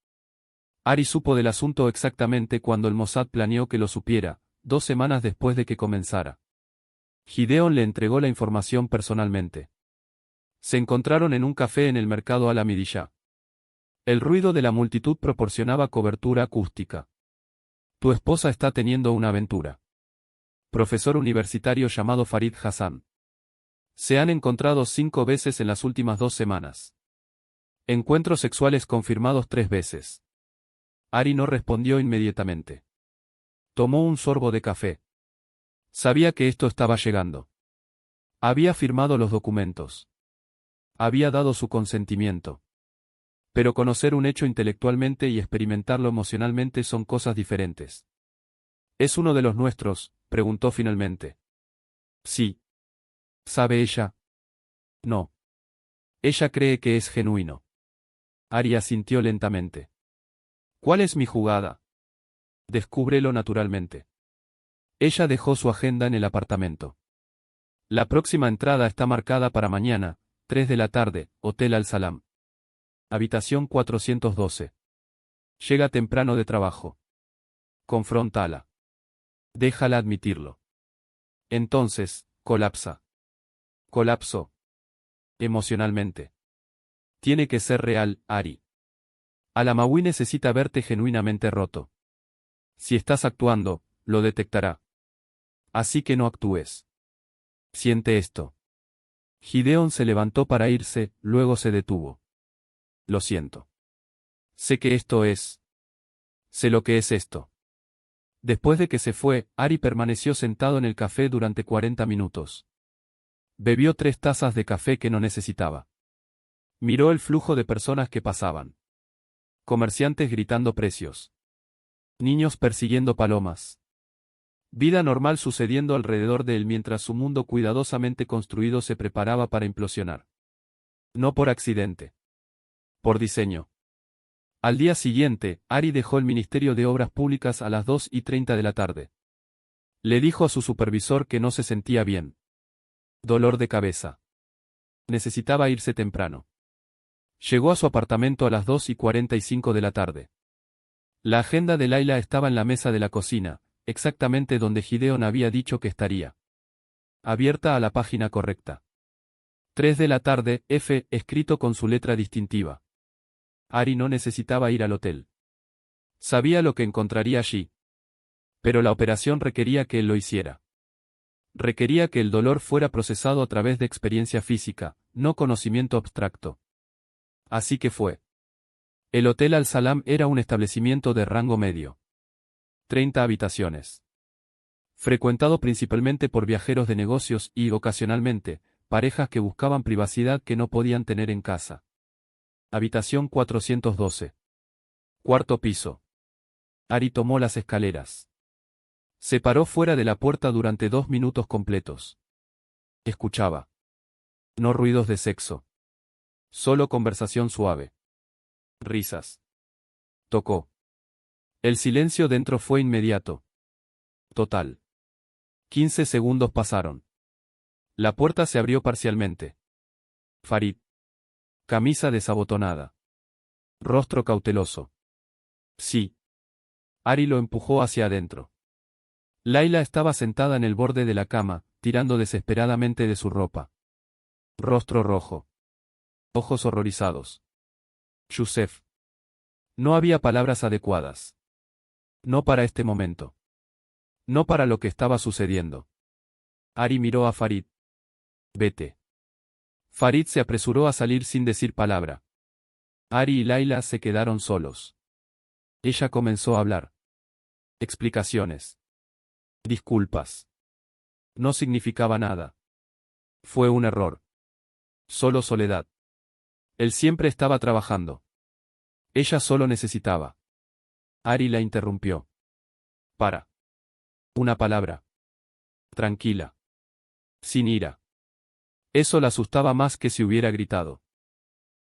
S1: Ari supo del asunto exactamente cuando el Mossad planeó que lo supiera, 2 semanas después de que comenzara. Gideon le entregó la información personalmente. Se encontraron en un café en el mercado Al-Amidiyah. El ruido de la multitud proporcionaba cobertura acústica. Tu esposa está teniendo una aventura. Profesor universitario llamado Farid Hassan. Se han encontrado 5 veces en las últimas 2 semanas. Encuentros sexuales confirmados 3 veces. Ari no respondió inmediatamente. Tomó un sorbo de café. Sabía que esto estaba llegando. Había firmado los documentos. Había dado su consentimiento. Pero conocer un hecho intelectualmente y experimentarlo emocionalmente son cosas diferentes. ¿Es uno de los nuestros?, preguntó finalmente. Sí. ¿Sabe ella? No. Ella cree que es genuino. Ari asintió lentamente. ¿Cuál es mi jugada? Descúbrelo naturalmente. Ella dejó su agenda en el apartamento. La próxima entrada está marcada para mañana, 3 de la tarde, Hotel Al-Salam. Habitación 412. Llega temprano de trabajo. Confróntala. Déjala admitirlo. Entonces, colapsa. Colapsó. Emocionalmente. Tiene que ser real, Ari. Al-Amawi necesita verte genuinamente roto. Si estás actuando, lo detectará. Así que no actúes. Siente esto. Gideon se levantó para irse, luego se detuvo. Lo siento. Sé que esto es. Sé lo que es esto. Después de que se fue, Ari permaneció sentado en el café durante 40 minutos. Bebió 3 tazas de café que no necesitaba. Miró el flujo de personas que pasaban. Comerciantes gritando precios. Niños persiguiendo palomas. Vida normal sucediendo alrededor de él mientras su mundo cuidadosamente construido se preparaba para implosionar. No por accidente. Por diseño. Al día siguiente, Ari dejó el Ministerio de Obras Públicas a las 2:30 de la tarde. Le dijo a su supervisor que no se sentía bien. Dolor de cabeza. Necesitaba irse temprano. Llegó a su apartamento a las 2:45 de la tarde. La agenda de Layla estaba en la mesa de la cocina, exactamente donde Gideon había dicho que estaría. Abierta a la página correcta. 3 de la tarde, F, escrito con su letra distintiva. Ari no necesitaba ir al hotel. Sabía lo que encontraría allí. Pero la operación requería que él lo hiciera. Requería que el dolor fuera procesado a través de experiencia física, no conocimiento abstracto. Así que fue. El Hotel Al-Salam era un establecimiento de rango medio. 30 habitaciones. Frecuentado principalmente por viajeros de negocios y, ocasionalmente, parejas que buscaban privacidad que no podían tener en casa. Habitación 412. Cuarto piso. Ari tomó las escaleras. Se paró fuera de la puerta durante 2 minutos completos. Escuchaba. No ruidos de sexo. Solo conversación suave. Risas. Tocó. El silencio dentro fue inmediato. Total. 15 segundos pasaron. La puerta se abrió parcialmente. Farid. Camisa desabotonada. Rostro cauteloso. Sí. Ari lo empujó hacia adentro. Layla estaba sentada en el borde de la cama, tirando desesperadamente de su ropa. Rostro rojo. Ojos horrorizados. Yusef. No había palabras adecuadas. No para este momento. No para lo que estaba sucediendo. Ari miró a Farid. Vete. Farid se apresuró a salir sin decir palabra. Ari y Laila se quedaron solos. Ella comenzó a hablar. Explicaciones. Disculpas. No significaba nada. Fue un error. Solo soledad. Él siempre estaba trabajando. Ella solo necesitaba. Ari la interrumpió. Para. Una palabra. Tranquila. Sin ira. Eso la asustaba más que si hubiera gritado.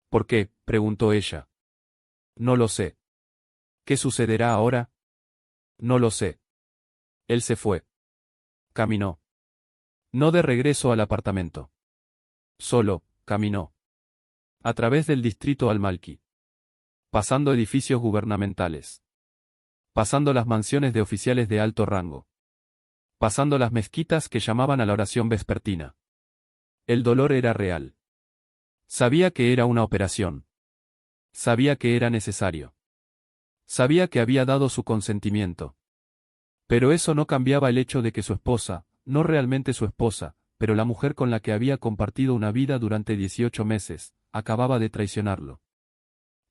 S1: ¿Por qué?, preguntó ella. No lo sé. ¿Qué sucederá ahora? No lo sé. Él se fue. Caminó. No de regreso al apartamento. Solo, caminó. A través del distrito Al-Malki. Pasando edificios gubernamentales. Pasando las mansiones de oficiales de alto rango. Pasando las mezquitas que llamaban a la oración vespertina. El dolor era real. Sabía que era una operación. Sabía que era necesario. Sabía que había dado su consentimiento. Pero eso no cambiaba el hecho de que su esposa, no realmente su esposa, pero la mujer con la que había compartido una vida durante 18 meses, acababa de traicionarlo.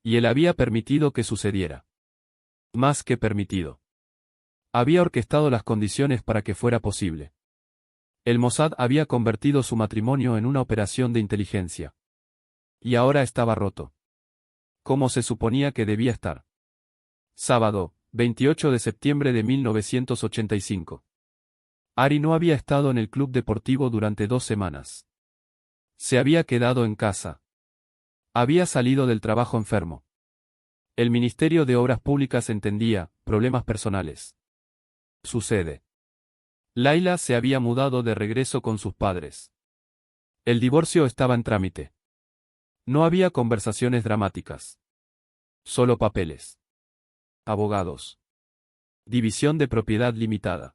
S1: Y él había permitido que sucediera. Más que permitido. Había orquestado las condiciones para que fuera posible. El Mossad había convertido su matrimonio en una operación de inteligencia. Y ahora estaba roto. ¿Cómo se suponía que debía estar? Sábado, 28 de septiembre de 1985. Ari no había estado en el club deportivo durante 2 semanas. Se había quedado en casa. Había salido del trabajo enfermo. El Ministerio de Obras Públicas entendía, problemas personales. Sucede. Laila se había mudado de regreso con sus padres. El divorcio estaba en trámite. No había conversaciones dramáticas. Solo papeles. Abogados. División de propiedad limitada.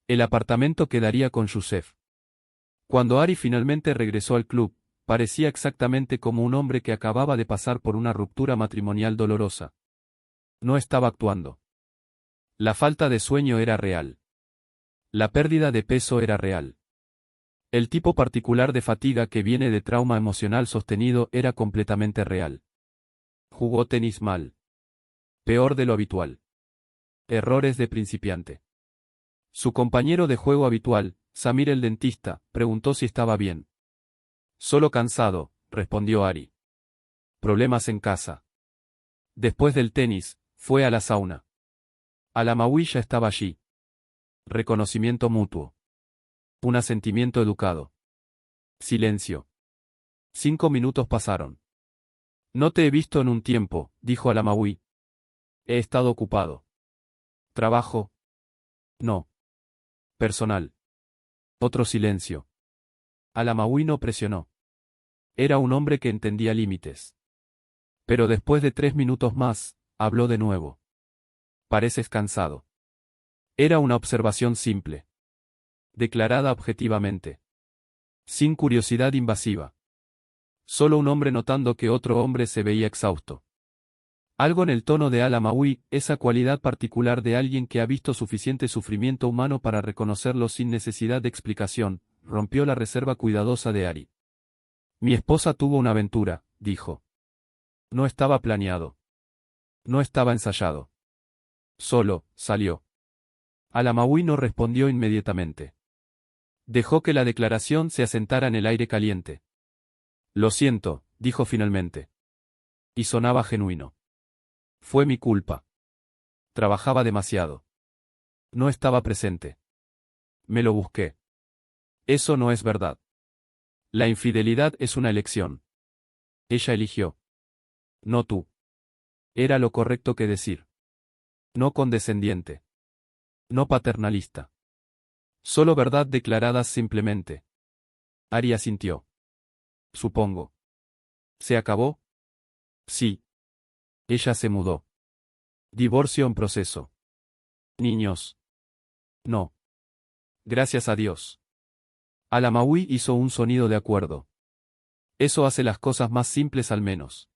S1: El apartamento quedaría con Yusef. Cuando Ari finalmente regresó al club, parecía exactamente como un hombre que acababa de pasar por una ruptura matrimonial dolorosa. No estaba actuando. La falta de sueño era real. La pérdida de peso era real. El tipo particular de fatiga que viene de trauma emocional sostenido era completamente real. Jugó tenis mal. Peor de lo habitual. Errores de principiante. Su compañero de juego habitual, Samir el dentista, preguntó si estaba bien. Solo cansado, respondió Ari. Problemas en casa. Después del tenis, fue a la sauna. Alamawi ya estaba allí. Reconocimiento mutuo. Un asentimiento educado. Silencio. 5 minutos pasaron. No te he visto en un tiempo, dijo Alamawi. He estado ocupado. ¿Trabajo? No. Personal. Otro silencio. Alamawi no presionó. Era un hombre que entendía límites. Pero después de 3 minutos más, habló de nuevo. Pareces cansado. Era una observación simple. Declarada objetivamente. Sin curiosidad invasiva. Solo un hombre notando que otro hombre se veía exhausto. Algo en el tono de Alamawi, esa cualidad particular de alguien que ha visto suficiente sufrimiento humano para reconocerlo sin necesidad de explicación, rompió la reserva cuidadosa de Ari. Mi esposa tuvo una aventura, dijo. No estaba planeado. No estaba ensayado. Solo, salió. Alamawi no respondió inmediatamente. Dejó que la declaración se asentara en el aire caliente. Lo siento, dijo finalmente. Y sonaba genuino. Fue mi culpa. Trabajaba demasiado. No estaba presente. Me lo busqué. Eso no es verdad. La infidelidad es una elección. Ella eligió. No tú. Era lo correcto que decir. No condescendiente. No paternalista. Solo verdad declaradas simplemente. Ari asintió. Supongo. ¿Se acabó? Sí. Ella se mudó. Divorcio en proceso. Niños. No. Gracias a Dios. Alamawi hizo un sonido de acuerdo. Eso hace las cosas más simples al menos.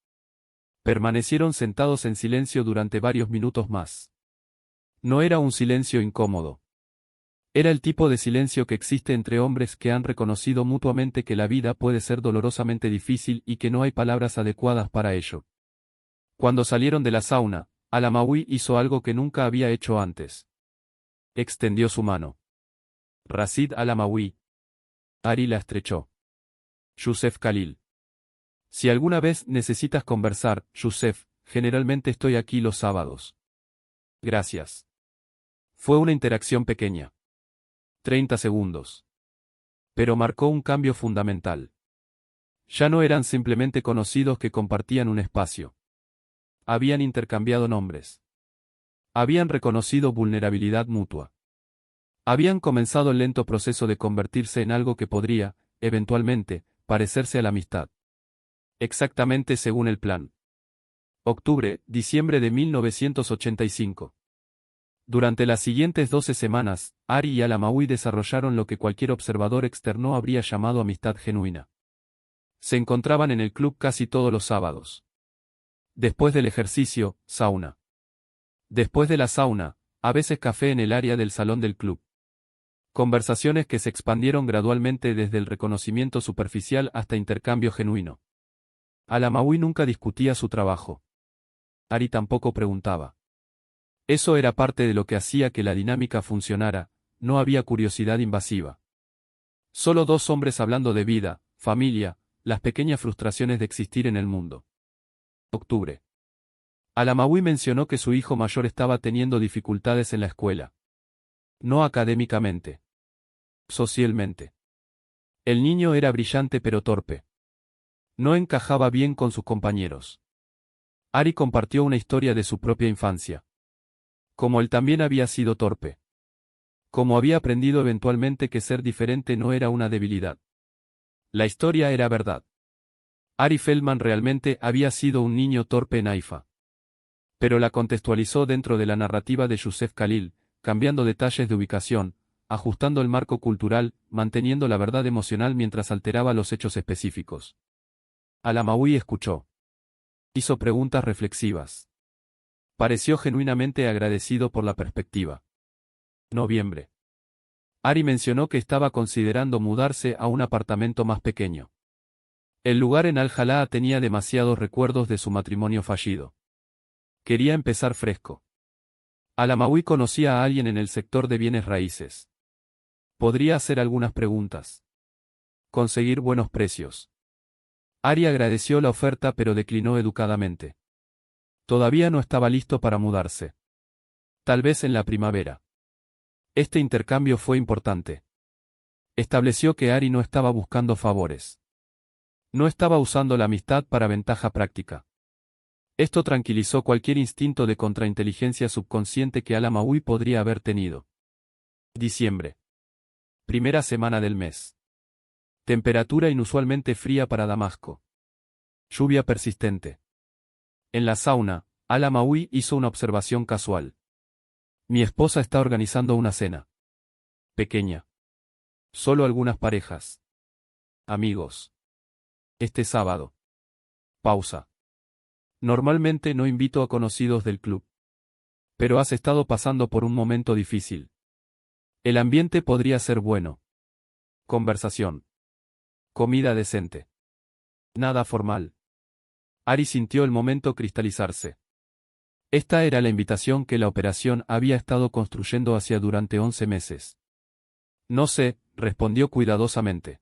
S1: Permanecieron sentados en silencio durante varios minutos más. No era un silencio incómodo. Era el tipo de silencio que existe entre hombres que han reconocido mutuamente que la vida puede ser dolorosamente difícil y que no hay palabras adecuadas para ello. Cuando salieron de la sauna, Al-Amawi hizo algo que nunca había hecho antes. Extendió su mano. Rashid Al-Amawi. Ari la estrechó. Yusef Khalil. Si alguna vez necesitas conversar, Yusef, generalmente estoy aquí los sábados. Gracias. Fue una interacción pequeña. 30 segundos. Pero marcó un cambio fundamental. Ya no eran simplemente conocidos que compartían un espacio. Habían intercambiado nombres. Habían reconocido vulnerabilidad mutua. Habían comenzado el lento proceso de convertirse en algo que podría, eventualmente, parecerse a la amistad. Exactamente según el plan. Octubre, diciembre de 1985. Durante las siguientes 12 semanas, Ari y Al-Amawi desarrollaron lo que cualquier observador externo habría llamado amistad genuina. Se encontraban en el club casi todos los sábados. Después del ejercicio, sauna. Después de la sauna, a veces café en el área del salón del club. Conversaciones que se expandieron gradualmente desde el reconocimiento superficial hasta intercambio genuino. Al-Amawi nunca discutía su trabajo. Ari tampoco preguntaba. Eso era parte de lo que hacía que la dinámica funcionara, no había curiosidad invasiva. Solo dos hombres hablando de vida, familia, las pequeñas frustraciones de existir en el mundo. Octubre. Al-Amawi mencionó que su hijo mayor estaba teniendo dificultades en la escuela. No académicamente. Socialmente. El niño era brillante pero torpe. No encajaba bien con sus compañeros. Ari compartió una historia de su propia infancia. Como él también había sido torpe. Como había aprendido eventualmente que ser diferente no era una debilidad. La historia era verdad. Ari Feldman realmente había sido un niño torpe en Haifa. Pero la contextualizó dentro de la narrativa de Yusef Khalil, cambiando detalles de ubicación, ajustando el marco cultural, manteniendo la verdad emocional mientras alteraba los hechos específicos. Al-Amawi escuchó. Hizo preguntas reflexivas. Pareció genuinamente agradecido por la perspectiva. Noviembre. Ari mencionó que estaba considerando mudarse a un apartamento más pequeño. El lugar en Al-Jalaa tenía demasiados recuerdos de su matrimonio fallido. Quería empezar fresco. Al-Amawi conocía a alguien en el sector de bienes raíces. Podría hacer algunas preguntas. Conseguir buenos precios. Ari agradeció la oferta pero declinó educadamente. Todavía no estaba listo para mudarse. Tal vez en la primavera. Este intercambio fue importante. Estableció que Ari no estaba buscando favores. No estaba usando la amistad para ventaja práctica. Esto tranquilizó cualquier instinto de contrainteligencia subconsciente que Al-Amawi podría haber tenido. Diciembre. Primera semana del mes. Temperatura inusualmente fría para Damasco. Lluvia persistente. En la sauna, Al-Amawi hizo una observación casual. Mi esposa está organizando una cena. Pequeña. Solo algunas parejas. Amigos. Este sábado. Pausa. Normalmente no invito a conocidos del club. Pero has estado pasando por un momento difícil. El ambiente podría ser bueno. Conversación. Comida decente. Nada formal. Ari sintió el momento cristalizarse. Esta era la invitación que la operación había estado construyendo hacia durante 11 meses. No sé, respondió cuidadosamente.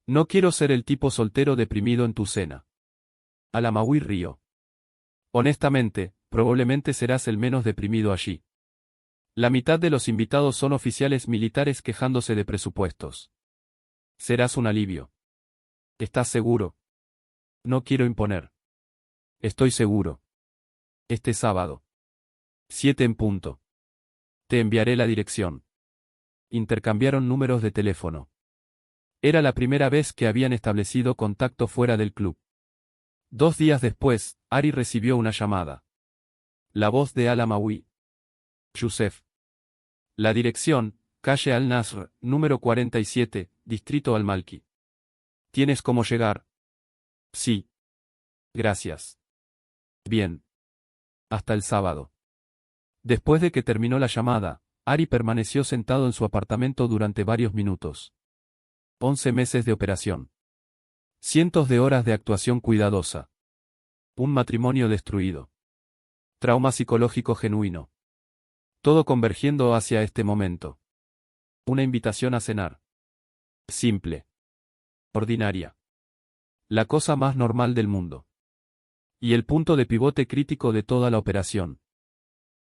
S1: No quiero ser el tipo soltero deprimido en tu cena. Al-Amawi rió. Honestamente, probablemente serás el menos deprimido allí. La mitad de los invitados son oficiales militares quejándose de presupuestos. Serás un alivio. ¿Estás seguro? No quiero imponer. Estoy seguro. Este sábado. 7 en punto. Te enviaré la dirección. Intercambiaron números de teléfono. Era la primera vez que habían establecido contacto fuera del club. 2 días después, Ari recibió una llamada. La voz de Al-Amawi. Yusef. La dirección, calle Al-Nasr, número 47, distrito Al-Malki. ¿Tienes cómo llegar? Sí. Gracias. Bien. Hasta el sábado. Después de que terminó la llamada, Ari permaneció sentado en su apartamento durante varios minutos. 11 meses de operación. Cientos de horas de actuación cuidadosa. Un matrimonio destruido. Trauma psicológico genuino. Todo convergiendo hacia este momento. Una invitación a cenar. Simple. Ordinaria. La cosa más normal del mundo. Y el punto de pivote crítico de toda la operación.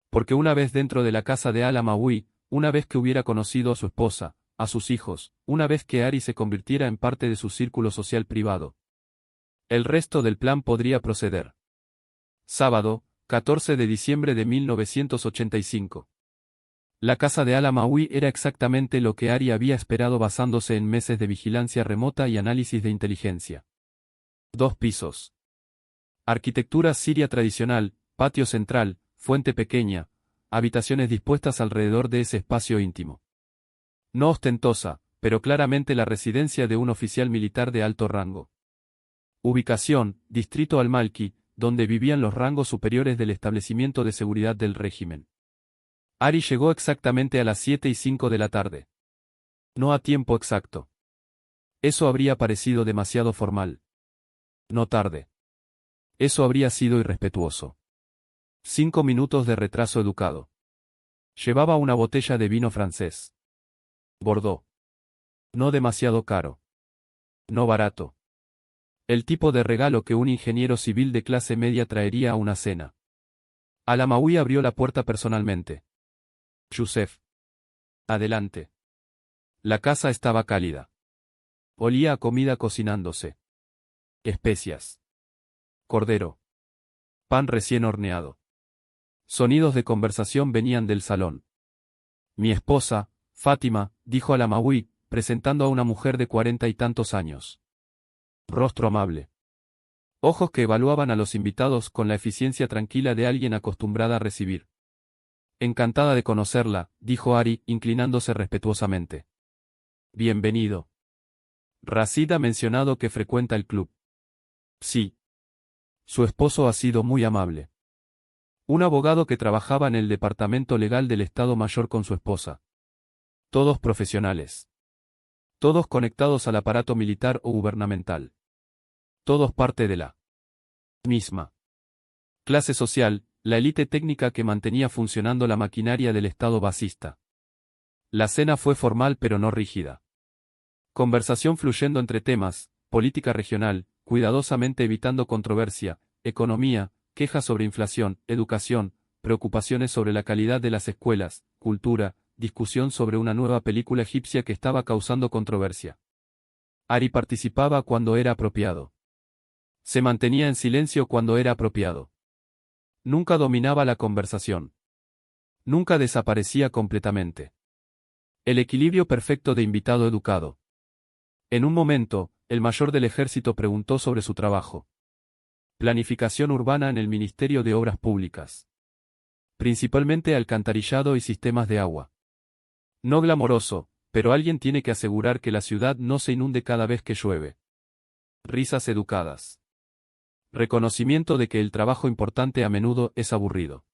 S1: Porque una vez dentro de la casa de Al-Amawi, una vez que hubiera conocido a su esposa, a sus hijos, una vez que Ari se convirtiera en parte de su círculo social privado, el resto del plan podría proceder. Sábado, 14 de diciembre de 1985. La casa de Al-Amawi era exactamente lo que Ari había esperado basándose en meses de vigilancia remota y análisis de inteligencia. 2 pisos. Arquitectura siria tradicional, patio central, fuente pequeña, habitaciones dispuestas alrededor de ese espacio íntimo. No ostentosa, pero claramente la residencia de un oficial militar de alto rango. Ubicación, Distrito Al-Malki, donde vivían los rangos superiores del establecimiento de seguridad del régimen. Ari llegó exactamente a las 7:05 de la tarde. No a tiempo exacto. Eso habría parecido demasiado formal. No tarde. Eso habría sido irrespetuoso. 5 minutos de retraso educado. Llevaba una botella de vino francés. Bordeaux. No demasiado caro. No barato. El tipo de regalo que un ingeniero civil de clase media traería a una cena. Al-Amawi abrió la puerta personalmente. Youssef. Adelante. La casa estaba cálida. Olía a comida cocinándose. Especias. Cordero. Pan recién horneado. Sonidos de conversación venían del salón. Mi esposa, Fátima, dijo Al-Amawi, presentando a una mujer de 40 y tantos años. Rostro amable. Ojos que evaluaban a los invitados con la eficiencia tranquila de alguien acostumbrada a recibir. Encantada de conocerla, dijo Ari, inclinándose respetuosamente. Bienvenido. Rashid ha mencionado que frecuenta el club. Sí. Su esposo ha sido muy amable. Un abogado que trabajaba en el departamento legal del Estado Mayor con su esposa. Todos profesionales. Todos conectados al aparato militar o gubernamental. Todos parte de la misma clase social, la élite técnica que mantenía funcionando la maquinaria del Estado basista. La cena fue formal pero no rígida. Conversación fluyendo entre temas, política regional, cuidadosamente evitando controversia, economía, quejas sobre inflación, educación, preocupaciones sobre la calidad de las escuelas, cultura, discusión sobre una nueva película egipcia que estaba causando controversia. Ari participaba cuando era apropiado. Se mantenía en silencio cuando era apropiado. Nunca dominaba la conversación. Nunca desaparecía completamente. El equilibrio perfecto de invitado educado. En un momento, el mayor del ejército preguntó sobre su trabajo. Planificación urbana en el Ministerio de Obras Públicas. Principalmente alcantarillado y sistemas de agua. No glamoroso, pero alguien tiene que asegurar que la ciudad no se inunde cada vez que llueve. Risas educadas. Reconocimiento de que el trabajo importante a menudo es aburrido.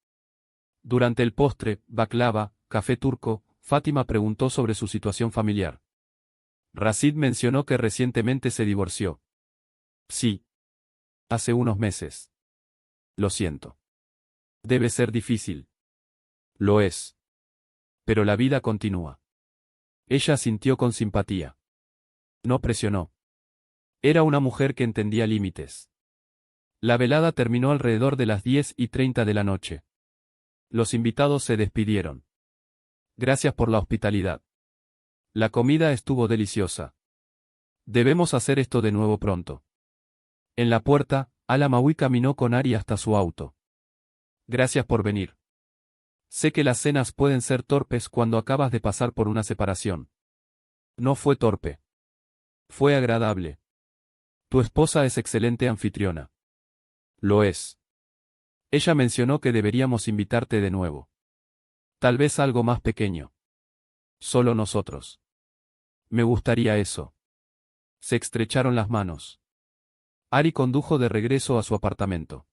S1: Durante el postre, baklava, café turco, Fátima preguntó sobre su situación familiar. Rashid mencionó que recientemente se divorció. Sí. Hace unos meses. Lo siento. Debe ser difícil. Lo es. Pero la vida continúa. Ella sintió con simpatía. No presionó. Era una mujer que entendía límites. La velada terminó alrededor de las 10:30 de la noche. Los invitados se despidieron. Gracias por la hospitalidad. La comida estuvo deliciosa. Debemos hacer esto de nuevo pronto. En la puerta, Al-Amawi caminó con Ari hasta su auto. Gracias por venir. Sé que las cenas pueden ser torpes cuando acabas de pasar por una separación. No fue torpe. Fue agradable. Tu esposa es excelente anfitriona. Lo es. Ella mencionó que deberíamos invitarte de nuevo. Tal vez algo más pequeño. Solo nosotros. Me gustaría eso. Se estrecharon las manos. Ari condujo de regreso a su apartamento.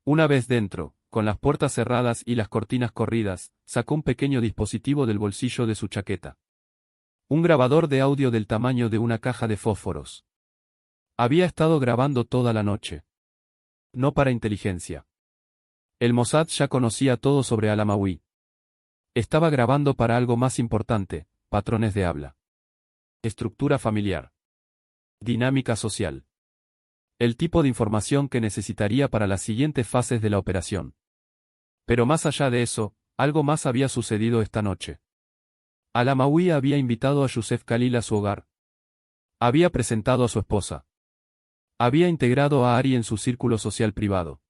S1: Una vez dentro, con las puertas cerradas y las cortinas corridas, sacó un pequeño dispositivo del bolsillo de su chaqueta. Un grabador de audio del tamaño de una caja de fósforos. Había estado grabando toda la noche. No para inteligencia. El Mossad ya conocía todo sobre Al-Amawi. Estaba grabando para algo más importante: patrones de habla, estructura familiar, dinámica social. El tipo de información que necesitaría para las siguientes fases de la operación. Pero más allá de eso, algo más había sucedido esta noche. Al-Amawi había invitado a Yusef Khalil a su hogar. Había presentado a su esposa. Había integrado a Ari en su círculo social privado.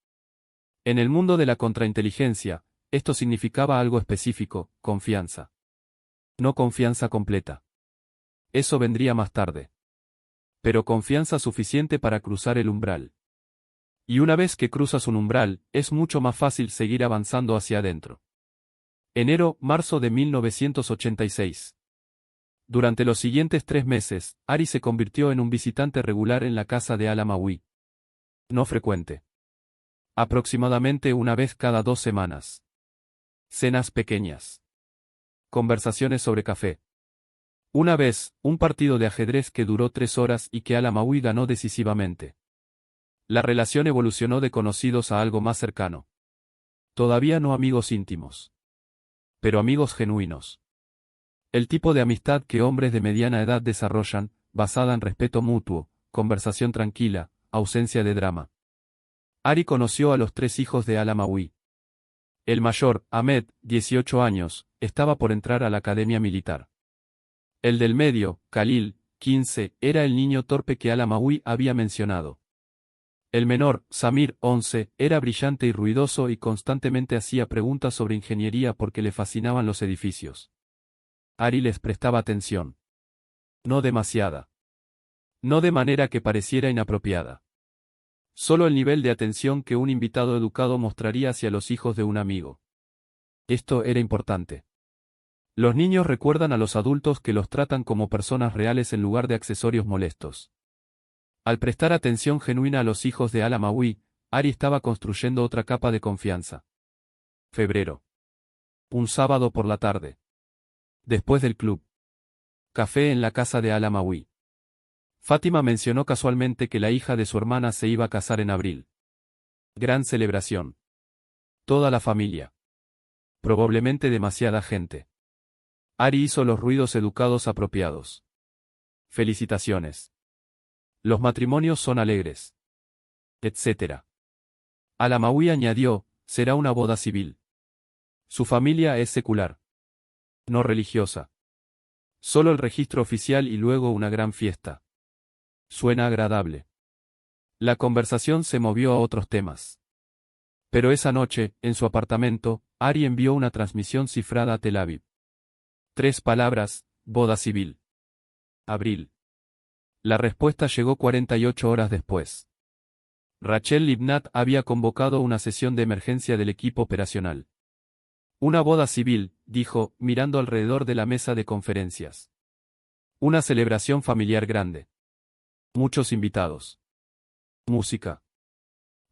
S1: En el mundo de la contrainteligencia, esto significaba algo específico: confianza. No confianza completa. Eso vendría más tarde. Pero confianza suficiente para cruzar el umbral. Y una vez que cruzas un umbral, es mucho más fácil seguir avanzando hacia adentro. Enero-marzo de 1986. Durante los siguientes 3 meses, Ari se convirtió en un visitante regular en la casa de Al-Amawi. No frecuente. Aproximadamente una vez cada 2 semanas. Cenas pequeñas. Conversaciones sobre café. Una vez, un partido de ajedrez que duró 3 horas y que Al-Amawi ganó decisivamente. La relación evolucionó de conocidos a algo más cercano. Todavía no amigos íntimos. Pero amigos genuinos. El tipo de amistad que hombres de mediana edad desarrollan, basada en respeto mutuo, conversación tranquila, ausencia de drama. Ari conoció a los 3 hijos de Al-Amawi. El mayor, Ahmed, 18 años, estaba por entrar a la academia militar. El del medio, Khalil, 15, era el niño torpe que Al-Amawi había mencionado. El menor, Samir, 11, era brillante y ruidoso y constantemente hacía preguntas sobre ingeniería porque le fascinaban los edificios. Ari les prestaba atención. No demasiada. No de manera que pareciera inapropiada. Solo el nivel de atención que un invitado educado mostraría hacia los hijos de un amigo. Esto era importante. Los niños recuerdan a los adultos que los tratan como personas reales en lugar de accesorios molestos. Al prestar atención genuina a los hijos de Al-Amawi, Ari estaba construyendo otra capa de confianza. Febrero. Un sábado por la tarde. Después del club. Café en la casa de Al-Amawi. Fátima mencionó casualmente que la hija de su hermana se iba a casar en abril. Gran celebración. Toda la familia. Probablemente demasiada gente. Ari hizo los ruidos educados apropiados. Felicitaciones. Los matrimonios son alegres. Etc. Al-Amawi añadió: será una boda civil. Su familia es secular. No religiosa. Solo el registro oficial y luego una gran fiesta. Suena agradable. La conversación se movió a otros temas. Pero esa noche, en su apartamento, Ari envió una transmisión cifrada a Tel Aviv. 3 palabras: boda civil. Abril. La respuesta llegó 48 horas después. Rachel Libnat había convocado una sesión de emergencia del equipo operacional. Una boda civil, dijo, mirando alrededor de la mesa de conferencias. Una celebración familiar grande. Muchos invitados. Música.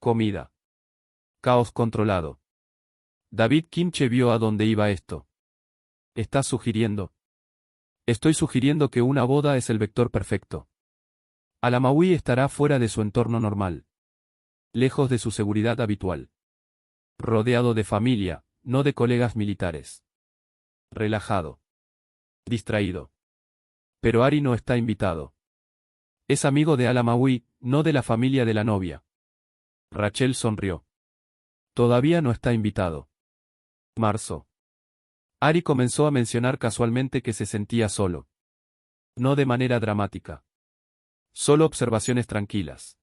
S1: Comida. Caos controlado. David Kimche vio a dónde iba esto. ¿Estás sugiriendo? Estoy sugiriendo que una boda es el vector perfecto. Al-Amawi estará fuera de su entorno normal. Lejos de su seguridad habitual. Rodeado de familia, no de colegas militares. Relajado. Distraído. Pero Ari no está invitado. Es amigo de Al-Amawi, no de la familia de la novia. Rachel sonrió. Todavía no está invitado. Marzo. Ari comenzó a mencionar casualmente que se sentía solo. No de manera dramática. Solo observaciones tranquilas.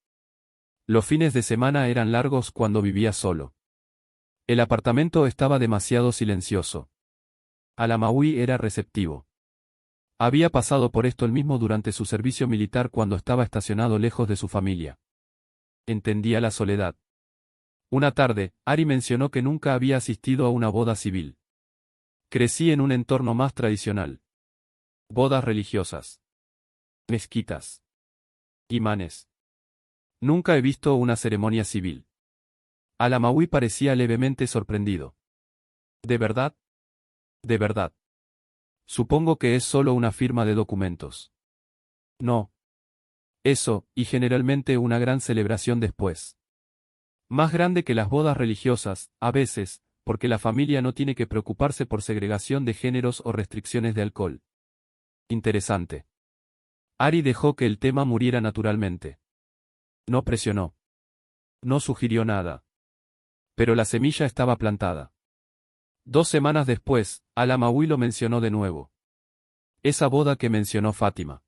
S1: Los fines de semana eran largos cuando vivía solo. El apartamento estaba demasiado silencioso. Al-Amawi era receptivo. Había pasado por esto él mismo durante su servicio militar cuando estaba estacionado lejos de su familia. Entendía la soledad. Una tarde, Ari mencionó que nunca había asistido a una boda civil. Crecí en un entorno más tradicional. Bodas religiosas. Mezquitas. Imanes. Nunca he visto una ceremonia civil. Al-Amawi parecía levemente sorprendido. ¿De verdad? ¿De verdad? Supongo que es solo una firma de documentos. No. Eso, y generalmente una gran celebración después. Más grande que las bodas religiosas, a veces, porque la familia no tiene que preocuparse por segregación de géneros o restricciones de alcohol. Interesante. Ari dejó que el tema muriera naturalmente. No presionó. No sugirió nada. Pero la semilla estaba plantada. 2 semanas después, Al-Amawi lo mencionó de nuevo. Esa boda que mencionó Fátima.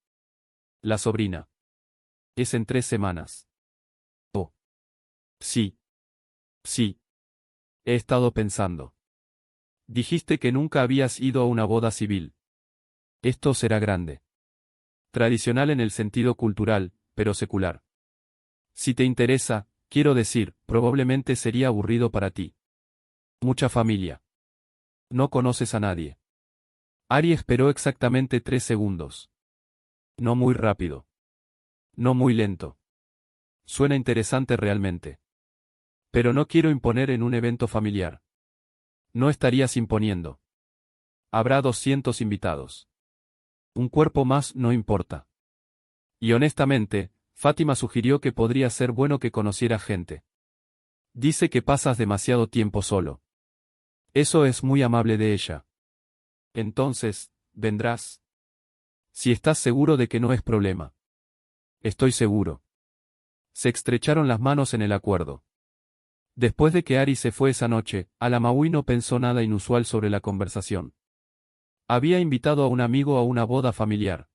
S1: La sobrina. Es en 3 semanas. Oh. Sí. Sí. He estado pensando. Dijiste que nunca habías ido a una boda civil. Esto será grande. Tradicional en el sentido cultural, pero secular. Si te interesa, quiero decir, probablemente sería aburrido para ti. Mucha familia. No conoces a nadie. Ari esperó exactamente 3 segundos. No muy rápido. No muy lento. Suena interesante realmente. Pero no quiero imponer en un evento familiar. No estarías imponiendo. Habrá 200 invitados. Un cuerpo más no importa. Y honestamente, Fátima sugirió que podría ser bueno que conociera gente. Dice que pasas demasiado tiempo solo. Eso es muy amable de ella. Entonces, ¿vendrás? Si estás seguro de que no es problema. Estoy seguro. Se estrecharon las manos en el acuerdo. Después de que Ari se fue esa noche, Al-Amawi no pensó nada inusual sobre la conversación. Había invitado a un amigo a una boda familiar.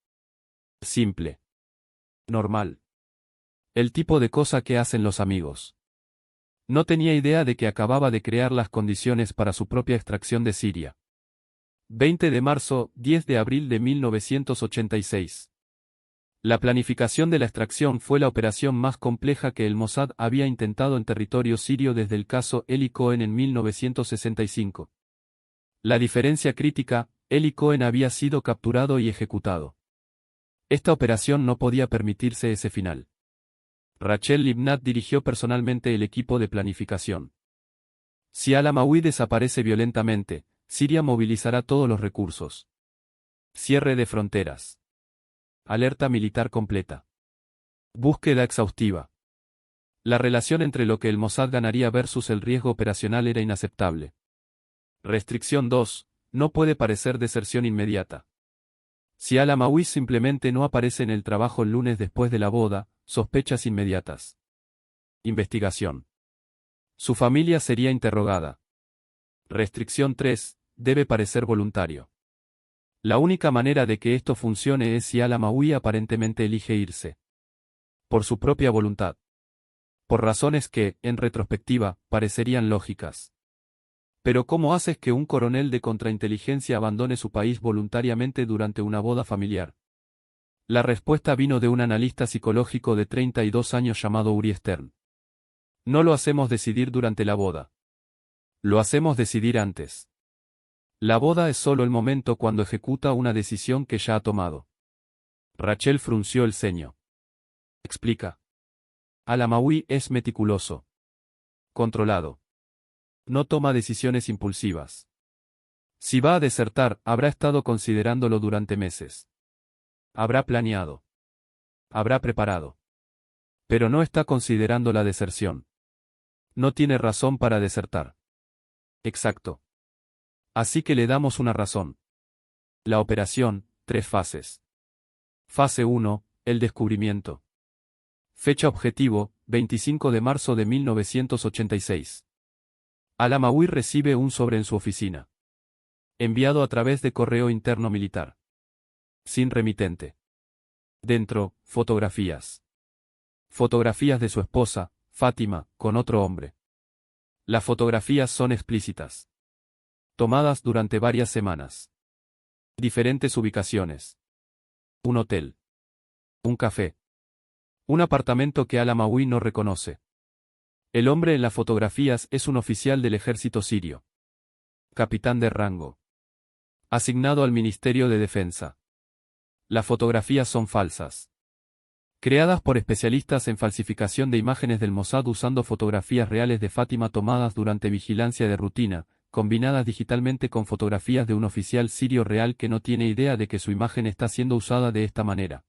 S1: Simple. Normal. El tipo de cosa que hacen los amigos. No tenía idea de que acababa de crear las condiciones para su propia extracción de Siria. 20 de marzo, 10 de abril de 1986. La planificación de la extracción fue la operación más compleja que el Mossad había intentado en territorio sirio desde el caso Eli Cohen en 1965. La diferencia crítica, Eli Cohen había sido capturado y ejecutado. Esta operación no podía permitirse ese final. Rachel Libnat dirigió personalmente el equipo de planificación. Si Al-Amawi desaparece violentamente, Siria movilizará todos los recursos. Cierre de fronteras. Alerta militar completa. Búsqueda exhaustiva. La relación entre lo que el Mossad ganaría versus el riesgo operacional era inaceptable. Restricción 2. No puede parecer deserción inmediata. Si Al-Amawi simplemente no aparece en el trabajo el lunes después de la boda, sospechas inmediatas. Investigación. Su familia sería interrogada. Restricción 3. Debe parecer voluntario. La única manera de que esto funcione es si Al-Amawi aparentemente elige irse. Por su propia voluntad. Por razones que, en retrospectiva, parecerían lógicas. Pero ¿cómo haces que un coronel de contrainteligencia abandone su país voluntariamente durante una boda familiar? La respuesta vino de un analista psicológico de 32 años llamado Uri Stern. No lo hacemos decidir durante la boda. Lo hacemos decidir antes. La boda es solo el momento cuando ejecuta una decisión que ya ha tomado. Rachel frunció el ceño. Explica. Al-Amawi es meticuloso. Controlado. No toma decisiones impulsivas. Si va a desertar, habrá estado considerándolo durante meses. Habrá planeado. Habrá preparado. Pero no está considerando la deserción. No tiene razón para desertar. Exacto. Así que le damos una razón. La operación, 3 fases. Fase 1, el descubrimiento. Fecha objetivo, 25 de marzo de 1986. Al-Amawi recibe un sobre en su oficina. Enviado a través de correo interno militar. Sin remitente. Dentro, fotografías. Fotografías de su esposa, Fátima, con otro hombre. Las fotografías son explícitas. Tomadas durante varias semanas. Diferentes ubicaciones. Un hotel. Un café. Un apartamento que Al-Amawi no reconoce. El hombre en las fotografías es un oficial del ejército sirio. Capitán de rango. Asignado al Ministerio de Defensa. Las fotografías son falsas. Creadas por especialistas en falsificación de imágenes del Mossad usando fotografías reales de Fátima tomadas durante vigilancia de rutina, combinadas digitalmente con fotografías de un oficial sirio real que no tiene idea de que su imagen está siendo usada de esta manera.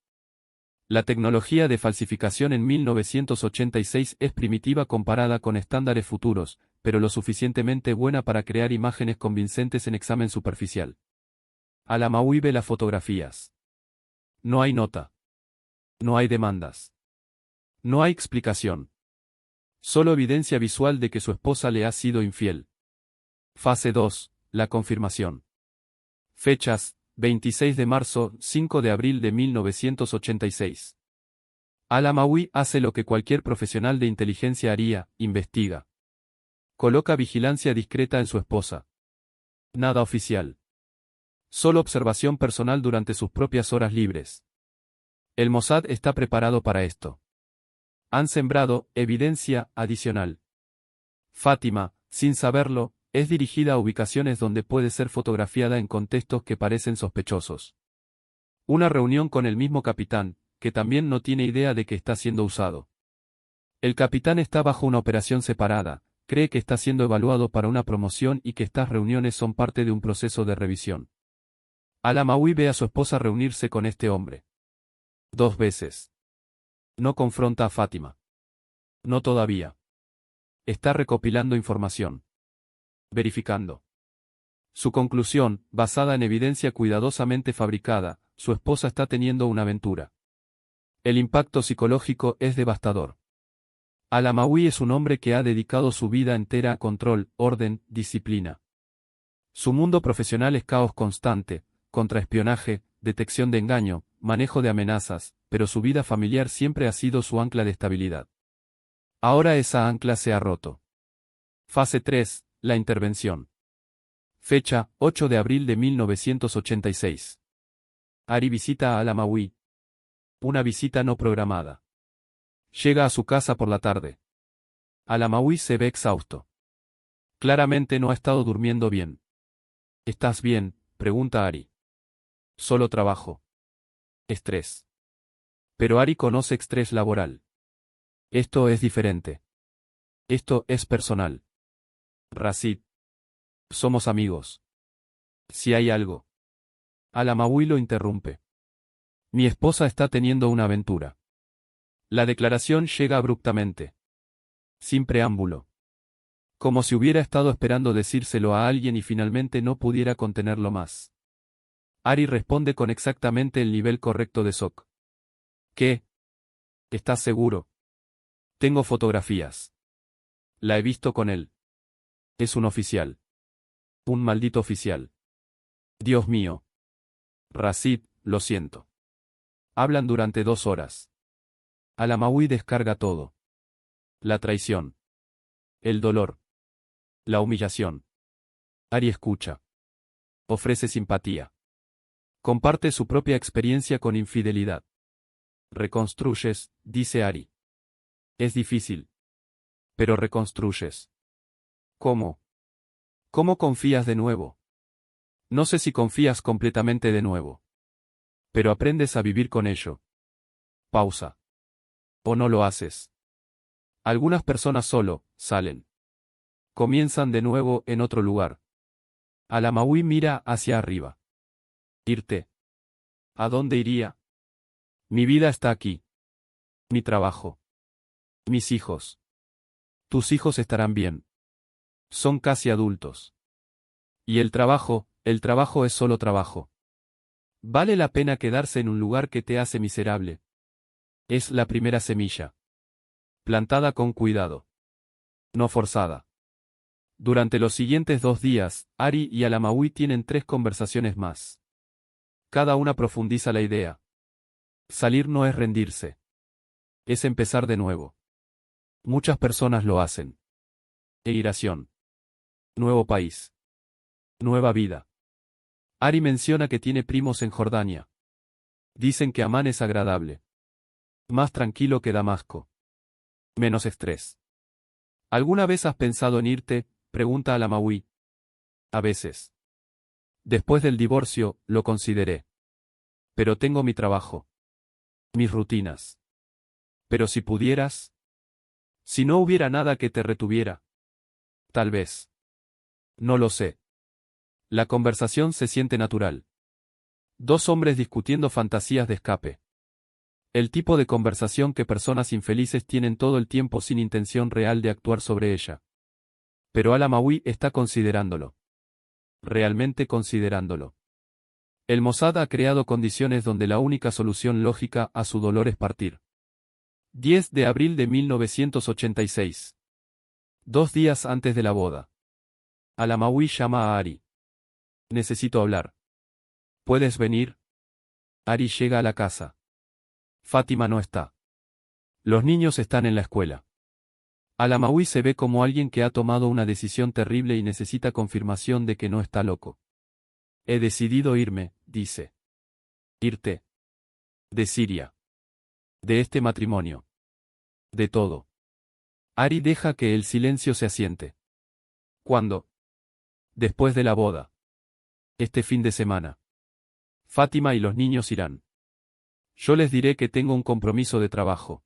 S1: La tecnología de falsificación en 1986 es primitiva comparada con estándares futuros, pero lo suficientemente buena para crear imágenes convincentes en examen superficial. Al-Amawi ve las fotografías. No hay nota. No hay demandas. No hay explicación. Solo evidencia visual de que su esposa le ha sido infiel. Fase 2. La confirmación. Fechas: 26 de marzo, 5 de abril de 1986. Al-Amawi hace lo que cualquier profesional de inteligencia haría: investiga. Coloca vigilancia discreta en su esposa. Nada oficial. Solo observación personal durante sus propias horas libres. El Mossad está preparado para esto. Han sembrado evidencia adicional. Fátima, sin saberlo, es dirigida a ubicaciones donde puede ser fotografiada en contextos que parecen sospechosos. Una reunión con el mismo capitán, que también no tiene idea de que está siendo usado. El capitán está bajo una operación separada, cree que está siendo evaluado para una promoción y que estas reuniones son parte de un proceso de revisión. Al-Amawi ve a su esposa reunirse con este hombre. 2 veces. No confronta a Fátima. No todavía. Está recopilando información. Verificando. Su conclusión, basada en evidencia cuidadosamente fabricada: su esposa está teniendo una aventura. El impacto psicológico es devastador. Al-Amawi es un hombre que ha dedicado su vida entera a control, orden, disciplina. Su mundo profesional es caos constante, contraespionaje, detección de engaño, manejo de amenazas, pero su vida familiar siempre ha sido su ancla de estabilidad. Ahora esa ancla se ha roto. Fase 3. La intervención. Fecha: 8 de abril de 1986. Ari visita a Al-Amawi. Una visita no programada. Llega a su casa por la tarde. Al-Amawi se ve exhausto. Claramente no ha estado durmiendo bien. ¿Estás bien?, pregunta Ari. Solo trabajo. Estrés. Pero Ari conoce estrés laboral. Esto es diferente. Esto es personal. Rashid. Somos amigos. Si hay algo. Al-Amawi lo interrumpe. Mi esposa está teniendo una aventura. La declaración llega abruptamente. Sin preámbulo. Como si hubiera estado esperando decírselo a alguien y finalmente no pudiera contenerlo más. Ari responde con exactamente el nivel correcto de shock. ¿Qué? ¿Estás seguro? Tengo fotografías. La he visto con él. Es un oficial. Un maldito oficial. Dios mío. Rashid, lo siento. Hablan durante 2 horas. Al-Amawi descarga todo. La traición. El dolor. La humillación. Ari escucha. Ofrece simpatía. Comparte su propia experiencia con infidelidad. Reconstruyes, dice Ari. Es difícil. Pero reconstruyes. ¿Cómo? ¿Cómo confías de nuevo? No sé si confías completamente de nuevo. Pero aprendes a vivir con ello. Pausa. ¿O no lo haces? Algunas personas solo salen. Comienzan de nuevo en otro lugar. Al-Amawi mira hacia arriba. ¿Irte? ¿A dónde iría? Mi vida está aquí. Mi trabajo. Mis hijos. Tus hijos estarán bien. Son casi adultos. Y el trabajo es solo trabajo. Vale la pena quedarse en un lugar que te hace miserable. Es la primera semilla. Plantada con cuidado. No forzada. Durante los siguientes 2 días, Ari y Al-Amawi tienen 3 conversaciones más. Cada una profundiza la idea. Salir no es rendirse. Es empezar de nuevo. Muchas personas lo hacen. Emigración. Nuevo país. Nueva vida. Ari menciona que tiene primos en Jordania. Dicen que Amán es agradable. Más tranquilo que Damasco. Menos estrés. ¿Alguna vez has pensado en irte?, pregunta Al-Amawi. A veces. Después del divorcio, lo consideré. Pero tengo mi trabajo. Mis rutinas. Pero si pudieras, si no hubiera nada que te retuviera. Tal vez. No lo sé. La conversación se siente natural. Dos hombres discutiendo fantasías de escape. El tipo de conversación que personas infelices tienen todo el tiempo sin intención real de actuar sobre ella. Pero Al-Amawi está considerándolo. Realmente considerándolo. El Mossad ha creado condiciones donde la única solución lógica a su dolor es partir. 10 de abril de 1986. 2 días antes de la boda. Al-Amawi llama a Ari. Necesito hablar. ¿Puedes venir? Ari llega a la casa. Fátima no está. Los niños están en la escuela. Al-Amawi se ve como alguien que ha tomado una decisión terrible y necesita confirmación de que no está loco. He decidido irme, dice. ¿Irte? De Siria. De este matrimonio. De todo. Ari deja que el silencio se asiente. ¿Cuándo? Después de la boda. Este fin de semana. Fátima y los niños irán. Yo les diré que tengo un compromiso de trabajo.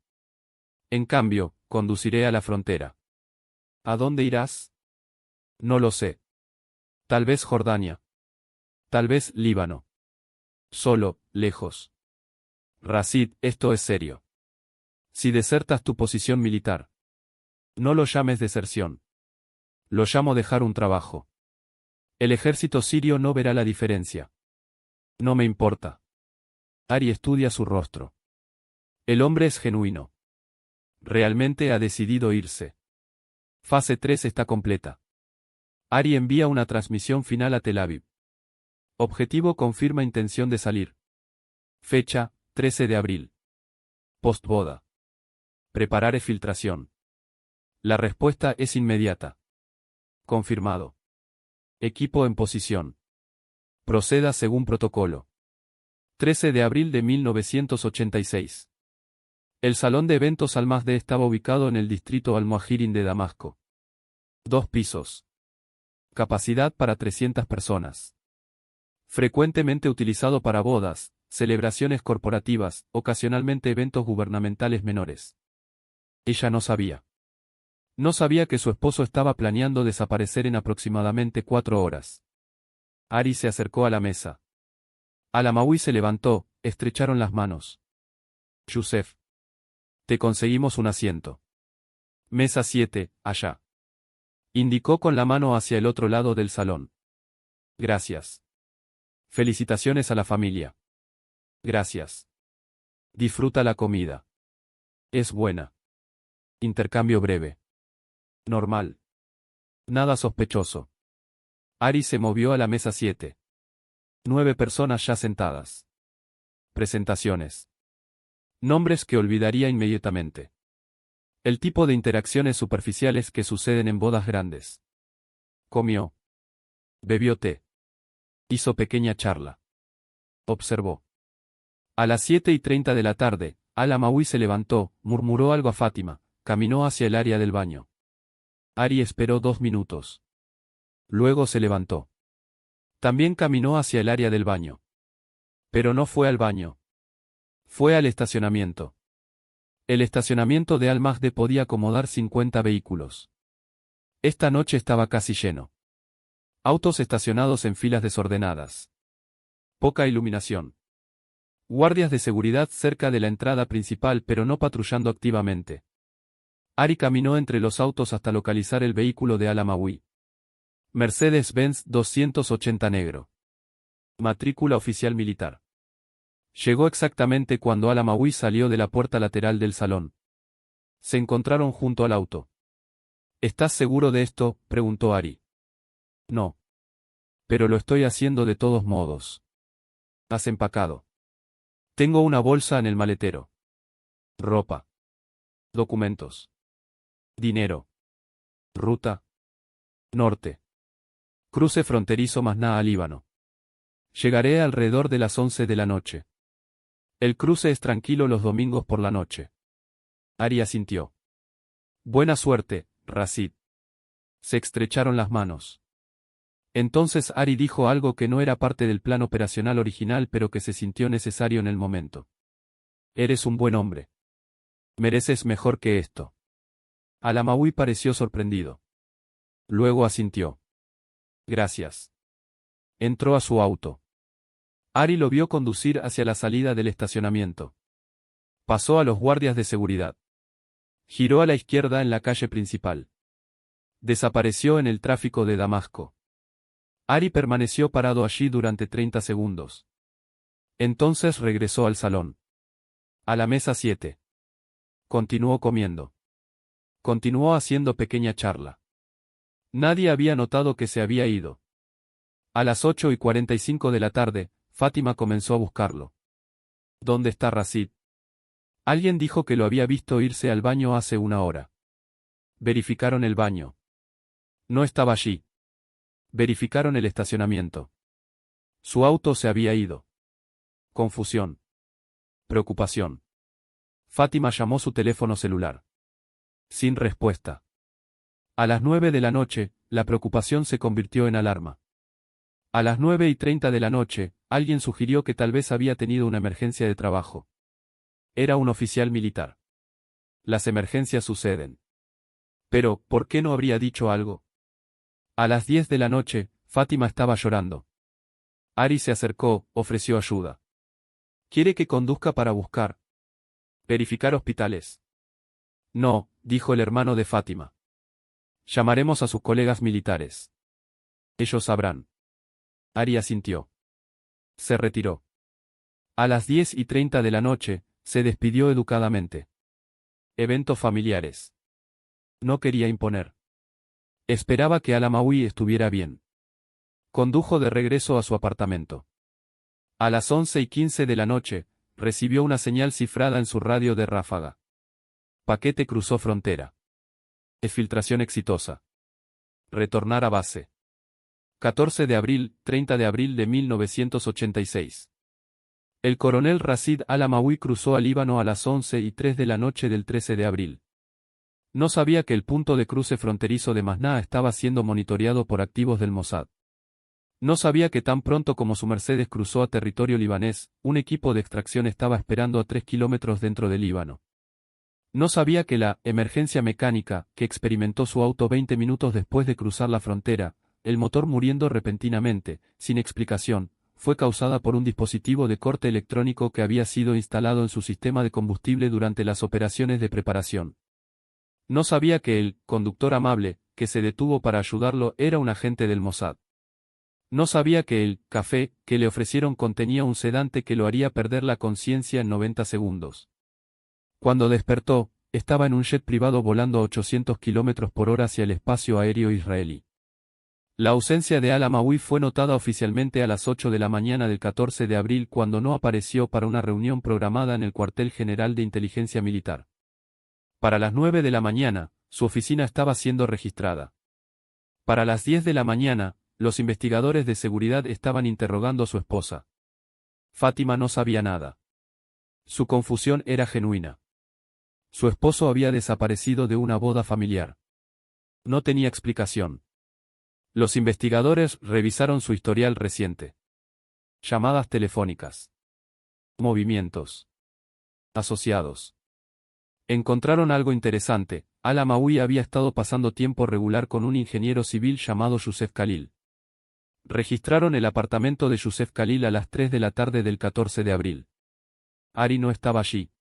S1: En cambio, conduciré a la frontera. ¿A dónde irás? No lo sé. Tal vez Jordania. Tal vez Líbano. Solo, lejos. Rashid, esto es serio. Si desertas tu posición militar. No lo llames deserción. Lo llamo dejar un trabajo. El ejército sirio no verá la diferencia. No me importa. Ari estudia su rostro. El hombre es genuino. Realmente ha decidido irse. Fase 3 está completa. Ari envía una transmisión final a Tel Aviv. Objetivo confirma intención de salir. Fecha, 13 de abril. Postboda. Prepararé filtración. La respuesta es inmediata. Confirmado. Equipo en posición. Proceda según protocolo. 13 de abril de 1986. El salón de eventos Al-Masdeh estaba ubicado en el distrito Al-Muhajirin de Damasco. 2 pisos. Capacidad para 300 personas. Frecuentemente utilizado para bodas, celebraciones corporativas, ocasionalmente eventos gubernamentales menores. Ella no sabía. No sabía que su esposo estaba planeando desaparecer en aproximadamente 4 horas. Ari se acercó a la mesa. Al-Amawi se levantó, estrecharon las manos. Yusef. Te conseguimos un asiento. Mesa 7, allá. Indicó con la mano hacia el otro lado del salón. Gracias. Felicitaciones a la familia. Gracias. Disfruta la comida. Es buena. Intercambio breve. Normal. Nada sospechoso. Ari se movió a la mesa 7. 9 personas ya sentadas. Presentaciones. Nombres que olvidaría inmediatamente. El tipo de interacciones superficiales que suceden en bodas grandes. Comió. Bebió té. Hizo pequeña charla. Observó. A las 7:30 de la tarde, Al-Amawi se levantó, murmuró algo a Fátima, caminó hacia el área del baño. Ari esperó 2 minutos. Luego se levantó. También caminó hacia el área del baño. Pero no fue al baño. Fue al estacionamiento. El estacionamiento de Al-Masdeh podía acomodar 50 vehículos. Esta noche estaba casi lleno. Autos estacionados en filas desordenadas. Poca iluminación. Guardias de seguridad cerca de la entrada principal pero no patrullando activamente. Ari caminó entre los autos hasta localizar el vehículo de Al-Amawi. Mercedes-Benz 280 negro. Matrícula oficial militar. Llegó exactamente cuando Al-Amawi salió de la puerta lateral del salón. Se encontraron junto al auto. ¿Estás seguro de esto?, preguntó Ari. No. Pero lo estoy haciendo de todos modos. ¿Has empacado? Tengo una bolsa en el maletero. Ropa. Documentos. Dinero. Ruta. Norte. Cruce fronterizo Masná a Líbano. Llegaré alrededor de las 11 de la noche. El cruce es tranquilo los domingos por la noche. Ari asintió. Buena suerte, Rashid. Se estrecharon las manos. Entonces Ari dijo algo que no era parte del plan operacional original pero que se sintió necesario en el momento. Eres un buen hombre. Mereces mejor que esto. Al-Amawi pareció sorprendido. Luego asintió. Gracias. Entró a su auto. Ari lo vio conducir hacia la salida del estacionamiento. Pasó a los guardias de seguridad. Giró a la izquierda en la calle principal. Desapareció en el tráfico de Damasco. Ari permaneció parado allí durante 30 segundos. Entonces regresó al salón. A la mesa 7. Continuó comiendo. Continuó haciendo pequeña charla. Nadie había notado que se había ido. A las 8:45 de la tarde, Fátima comenzó a buscarlo. ¿Dónde está Rashid? Alguien dijo que lo había visto irse al baño hace una hora. Verificaron el baño. No estaba allí. Verificaron el estacionamiento. Su auto se había ido. Confusión. Preocupación. Fátima llamó su teléfono celular. Sin respuesta. A las 9 de la noche, la preocupación se convirtió en alarma. A las 9:30 de la noche, alguien sugirió que tal vez había tenido una emergencia de trabajo. Era un oficial militar. Las emergencias suceden. Pero, ¿por qué no habría dicho algo? A las 10 de la noche, Fátima estaba llorando. Ari se acercó, ofreció ayuda. ¿Quiere que conduzca para buscar? ¿Verificar hospitales? No, dijo el hermano de Fátima. Llamaremos a sus colegas militares. Ellos sabrán. Ari asintió. Se retiró. A las 10:30 de la noche, se despidió educadamente. Eventos familiares. No quería imponer. Esperaba que Al-Amawi estuviera bien. Condujo de regreso a su apartamento. A las 11:15 de la noche, recibió una señal cifrada en su radio de ráfaga. Paquete cruzó frontera. Exfiltración exitosa. Retornar a base. 14 de abril, 30 de abril de 1986. El coronel Rashid Al-Amawi cruzó al Líbano a las 11:03 de la noche del 13 de abril. No sabía que el punto de cruce fronterizo de Masná estaba siendo monitoreado por activos del Mossad. No sabía que tan pronto como su Mercedes cruzó a territorio libanés, un equipo de extracción estaba esperando a 3 kilómetros dentro del Líbano. No sabía que la emergencia mecánica que experimentó su auto 20 minutos después de cruzar la frontera, el motor muriendo repentinamente, sin explicación, fue causada por un dispositivo de corte electrónico que había sido instalado en su sistema de combustible durante las operaciones de preparación. No sabía que el conductor amable, que se detuvo para ayudarlo, era un agente del Mossad. No sabía que el café que le ofrecieron contenía un sedante que lo haría perder la conciencia en 90 segundos. Cuando despertó, estaba en un jet privado volando a 800 km por hora hacia el espacio aéreo israelí. La ausencia de Al-Amawi fue notada oficialmente a las 8 de la mañana del 14 de abril cuando no apareció para una reunión programada en el cuartel general de inteligencia militar. Para las 9 de la mañana, su oficina estaba siendo registrada. Para las 10 de la mañana, los investigadores de seguridad estaban interrogando a su esposa. Fátima no sabía nada. Su confusión era genuina. Su esposo había desaparecido de una boda familiar. No tenía explicación. Los investigadores revisaron su historial reciente. Llamadas telefónicas. Movimientos asociados. Encontraron algo interesante. Al-Amawi había estado pasando tiempo regular con un ingeniero civil llamado Youssef Khalil. Registraron el apartamento de Youssef Khalil a las 3 de la tarde del 14 de abril. Ari no estaba allí.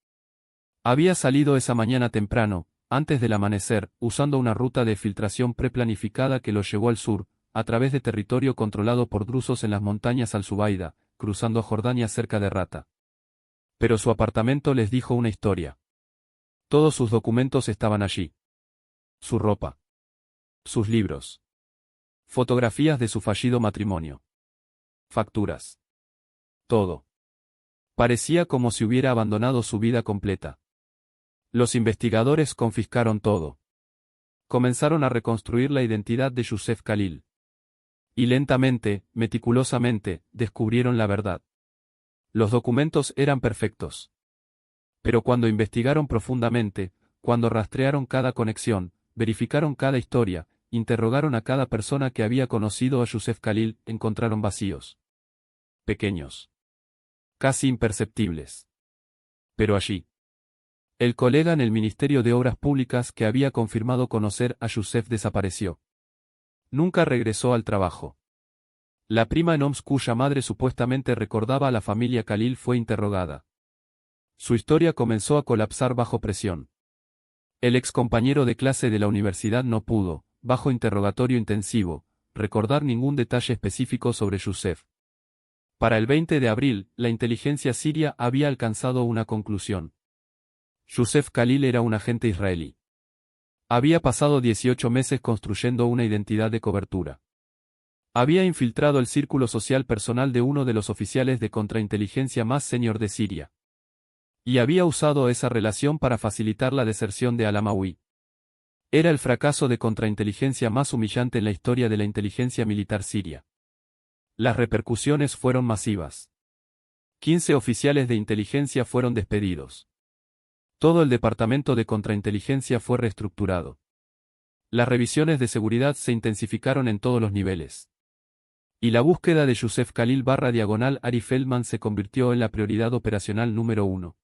S1: Había salido esa mañana temprano, antes del amanecer, usando una ruta de filtración preplanificada que lo llevó al sur, a través de territorio controlado por drusos en las montañas al-Zubaida, cruzando a Jordania cerca de Rata. Pero su apartamento les dijo una historia. Todos sus documentos estaban allí. Su ropa. Sus libros. Fotografías de su fallido matrimonio. Facturas. Todo. Parecía como si hubiera abandonado su vida completa. Los investigadores confiscaron todo. Comenzaron a reconstruir la identidad de Youssef Khalil. Y lentamente, meticulosamente, descubrieron la verdad. Los documentos eran perfectos. Pero cuando investigaron profundamente, cuando rastrearon cada conexión, verificaron cada historia, interrogaron a cada persona que había conocido a Youssef Khalil, encontraron vacíos. Pequeños. Casi imperceptibles. Pero allí. El colega en el Ministerio de Obras Públicas que había confirmado conocer a Youssef desapareció. Nunca regresó al trabajo. La prima en Homs cuya madre supuestamente recordaba a la familia Khalil fue interrogada. Su historia comenzó a colapsar bajo presión. El excompañero de clase de la universidad no pudo, bajo interrogatorio intensivo, recordar ningún detalle específico sobre Youssef. Para el 20 de abril, la inteligencia siria había alcanzado una conclusión. Youssef Khalil era un agente israelí. Había pasado 18 meses construyendo una identidad de cobertura. Había infiltrado el círculo social personal de uno de los oficiales de contrainteligencia más senior de Siria. Y había usado esa relación para facilitar la deserción de al-Amawi. Era el fracaso de contrainteligencia más humillante en la historia de la inteligencia militar siria. Las repercusiones fueron masivas. 15 oficiales de inteligencia fueron despedidos. Todo el departamento de contrainteligencia fue reestructurado. Las revisiones de seguridad se intensificaron en todos los niveles. Y la búsqueda de Youssef Khalil/Ari Feldman se convirtió en la prioridad operacional número 1.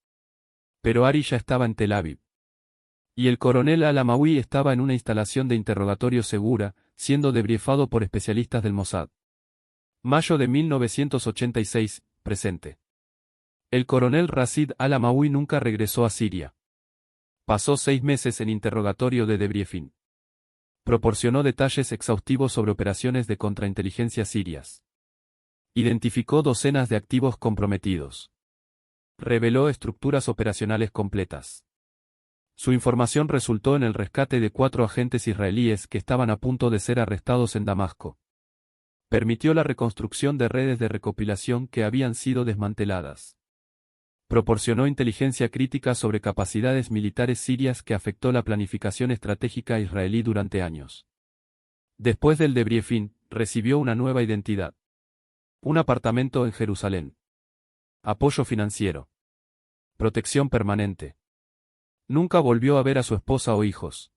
S1: Pero Ari ya estaba en Tel Aviv. Y el coronel al-Amawi estaba en una instalación de interrogatorio segura, siendo debriefado por especialistas del Mossad. Mayo de 1986, presente. El coronel Rashid al-Amawi nunca regresó a Siria. Pasó 6 meses en interrogatorio de debriefing. Proporcionó detalles exhaustivos sobre operaciones de contrainteligencia sirias. Identificó docenas de activos comprometidos. Reveló estructuras operacionales completas. Su información resultó en el rescate de 4 agentes israelíes que estaban a punto de ser arrestados en Damasco. Permitió la reconstrucción de redes de recopilación que habían sido desmanteladas. Proporcionó inteligencia crítica sobre capacidades militares sirias que afectó la planificación estratégica israelí durante años. Después del debriefing, recibió una nueva identidad. Un apartamento en Jerusalén. Apoyo financiero. Protección permanente. Nunca volvió a ver a su esposa o hijos.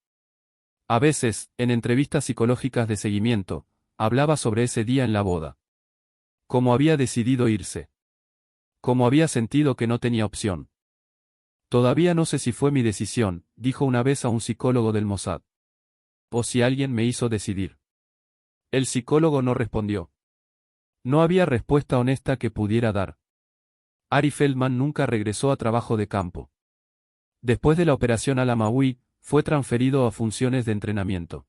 S1: A veces, en entrevistas psicológicas de seguimiento, hablaba sobre ese día en la boda. Cómo había decidido irse. Cómo había sentido que no tenía opción. Todavía no sé si fue mi decisión, dijo una vez a un psicólogo del Mossad. O si alguien me hizo decidir. El psicólogo no respondió. No había respuesta honesta que pudiera dar. Ari Feldman nunca regresó a trabajo de campo. Después de la operación al-Amawi, fue transferido a funciones de entrenamiento.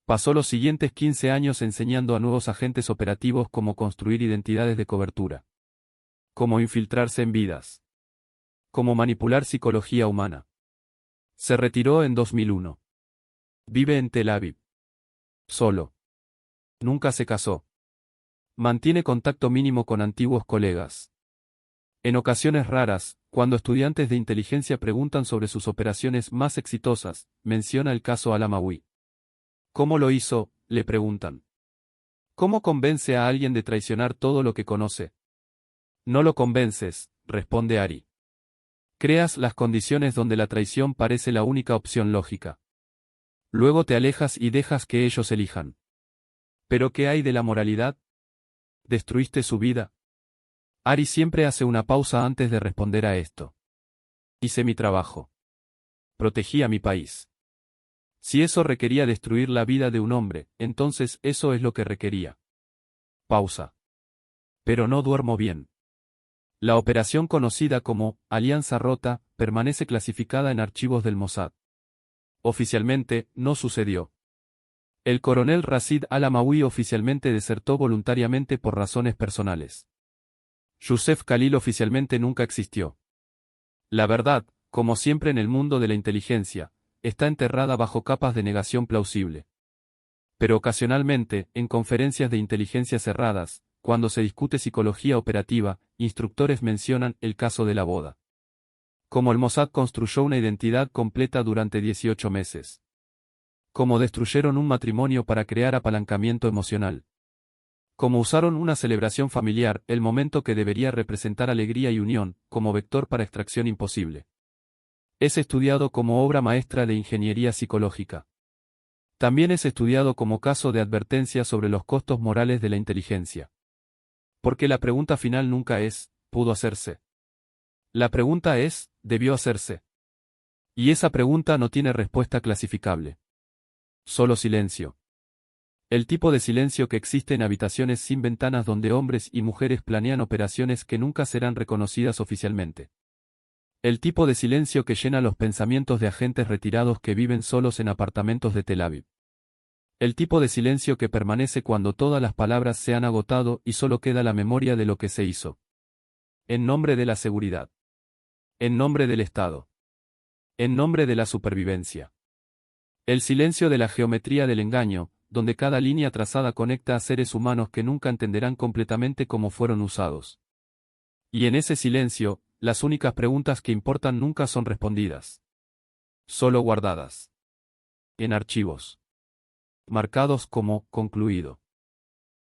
S1: Pasó los siguientes 15 años enseñando a nuevos agentes operativos cómo construir identidades de cobertura. Cómo infiltrarse en vidas. Cómo manipular psicología humana. Se retiró en 2001. Vive en Tel Aviv. Solo. Nunca se casó. Mantiene contacto mínimo con antiguos colegas. En ocasiones raras, cuando estudiantes de inteligencia preguntan sobre sus operaciones más exitosas, menciona el caso al-Amawi. ¿Cómo lo hizo?, le preguntan. ¿Cómo convence a alguien de traicionar todo lo que conoce? No lo convences, responde Ari. Creas las condiciones donde la traición parece la única opción lógica. Luego te alejas y dejas que ellos elijan. ¿Pero qué hay de la moralidad? ¿Destruiste su vida? Ari siempre hace una pausa antes de responder a esto. Hice mi trabajo. Protegí a mi país. Si eso requería destruir la vida de un hombre, entonces eso es lo que requería. Pausa. Pero no duermo bien. La operación conocida como Alianza Rota permanece clasificada en archivos del Mossad. Oficialmente, no sucedió. El coronel Rashid al-Amawi oficialmente desertó voluntariamente por razones personales. Youssef Khalil oficialmente nunca existió. La verdad, como siempre en el mundo de la inteligencia, está enterrada bajo capas de negación plausible. Pero ocasionalmente, en conferencias de inteligencia cerradas, cuando se discute psicología operativa, instructores mencionan el caso de la boda. Cómo el Mossad construyó una identidad completa durante 18 meses. Cómo destruyeron un matrimonio para crear apalancamiento emocional. Cómo usaron una celebración familiar, el momento que debería representar alegría y unión, como vector para extracción imposible. Es estudiado como obra maestra de ingeniería psicológica. También es estudiado como caso de advertencia sobre los costos morales de la inteligencia. Porque la pregunta final nunca es, ¿pudo hacerse? La pregunta es, ¿debió hacerse? Y esa pregunta no tiene respuesta clasificable. Solo silencio. El tipo de silencio que existe en habitaciones sin ventanas donde hombres y mujeres planean operaciones que nunca serán reconocidas oficialmente. El tipo de silencio que llena los pensamientos de agentes retirados que viven solos en apartamentos de Tel Aviv. El tipo de silencio que permanece cuando todas las palabras se han agotado y solo queda la memoria de lo que se hizo. En nombre de la seguridad. En nombre del Estado. En nombre de la supervivencia. El silencio de la geometría del engaño, donde cada línea trazada conecta a seres humanos que nunca entenderán completamente cómo fueron usados. Y en ese silencio, las únicas preguntas que importan nunca son respondidas. Solo guardadas. En archivos. Marcados como concluido.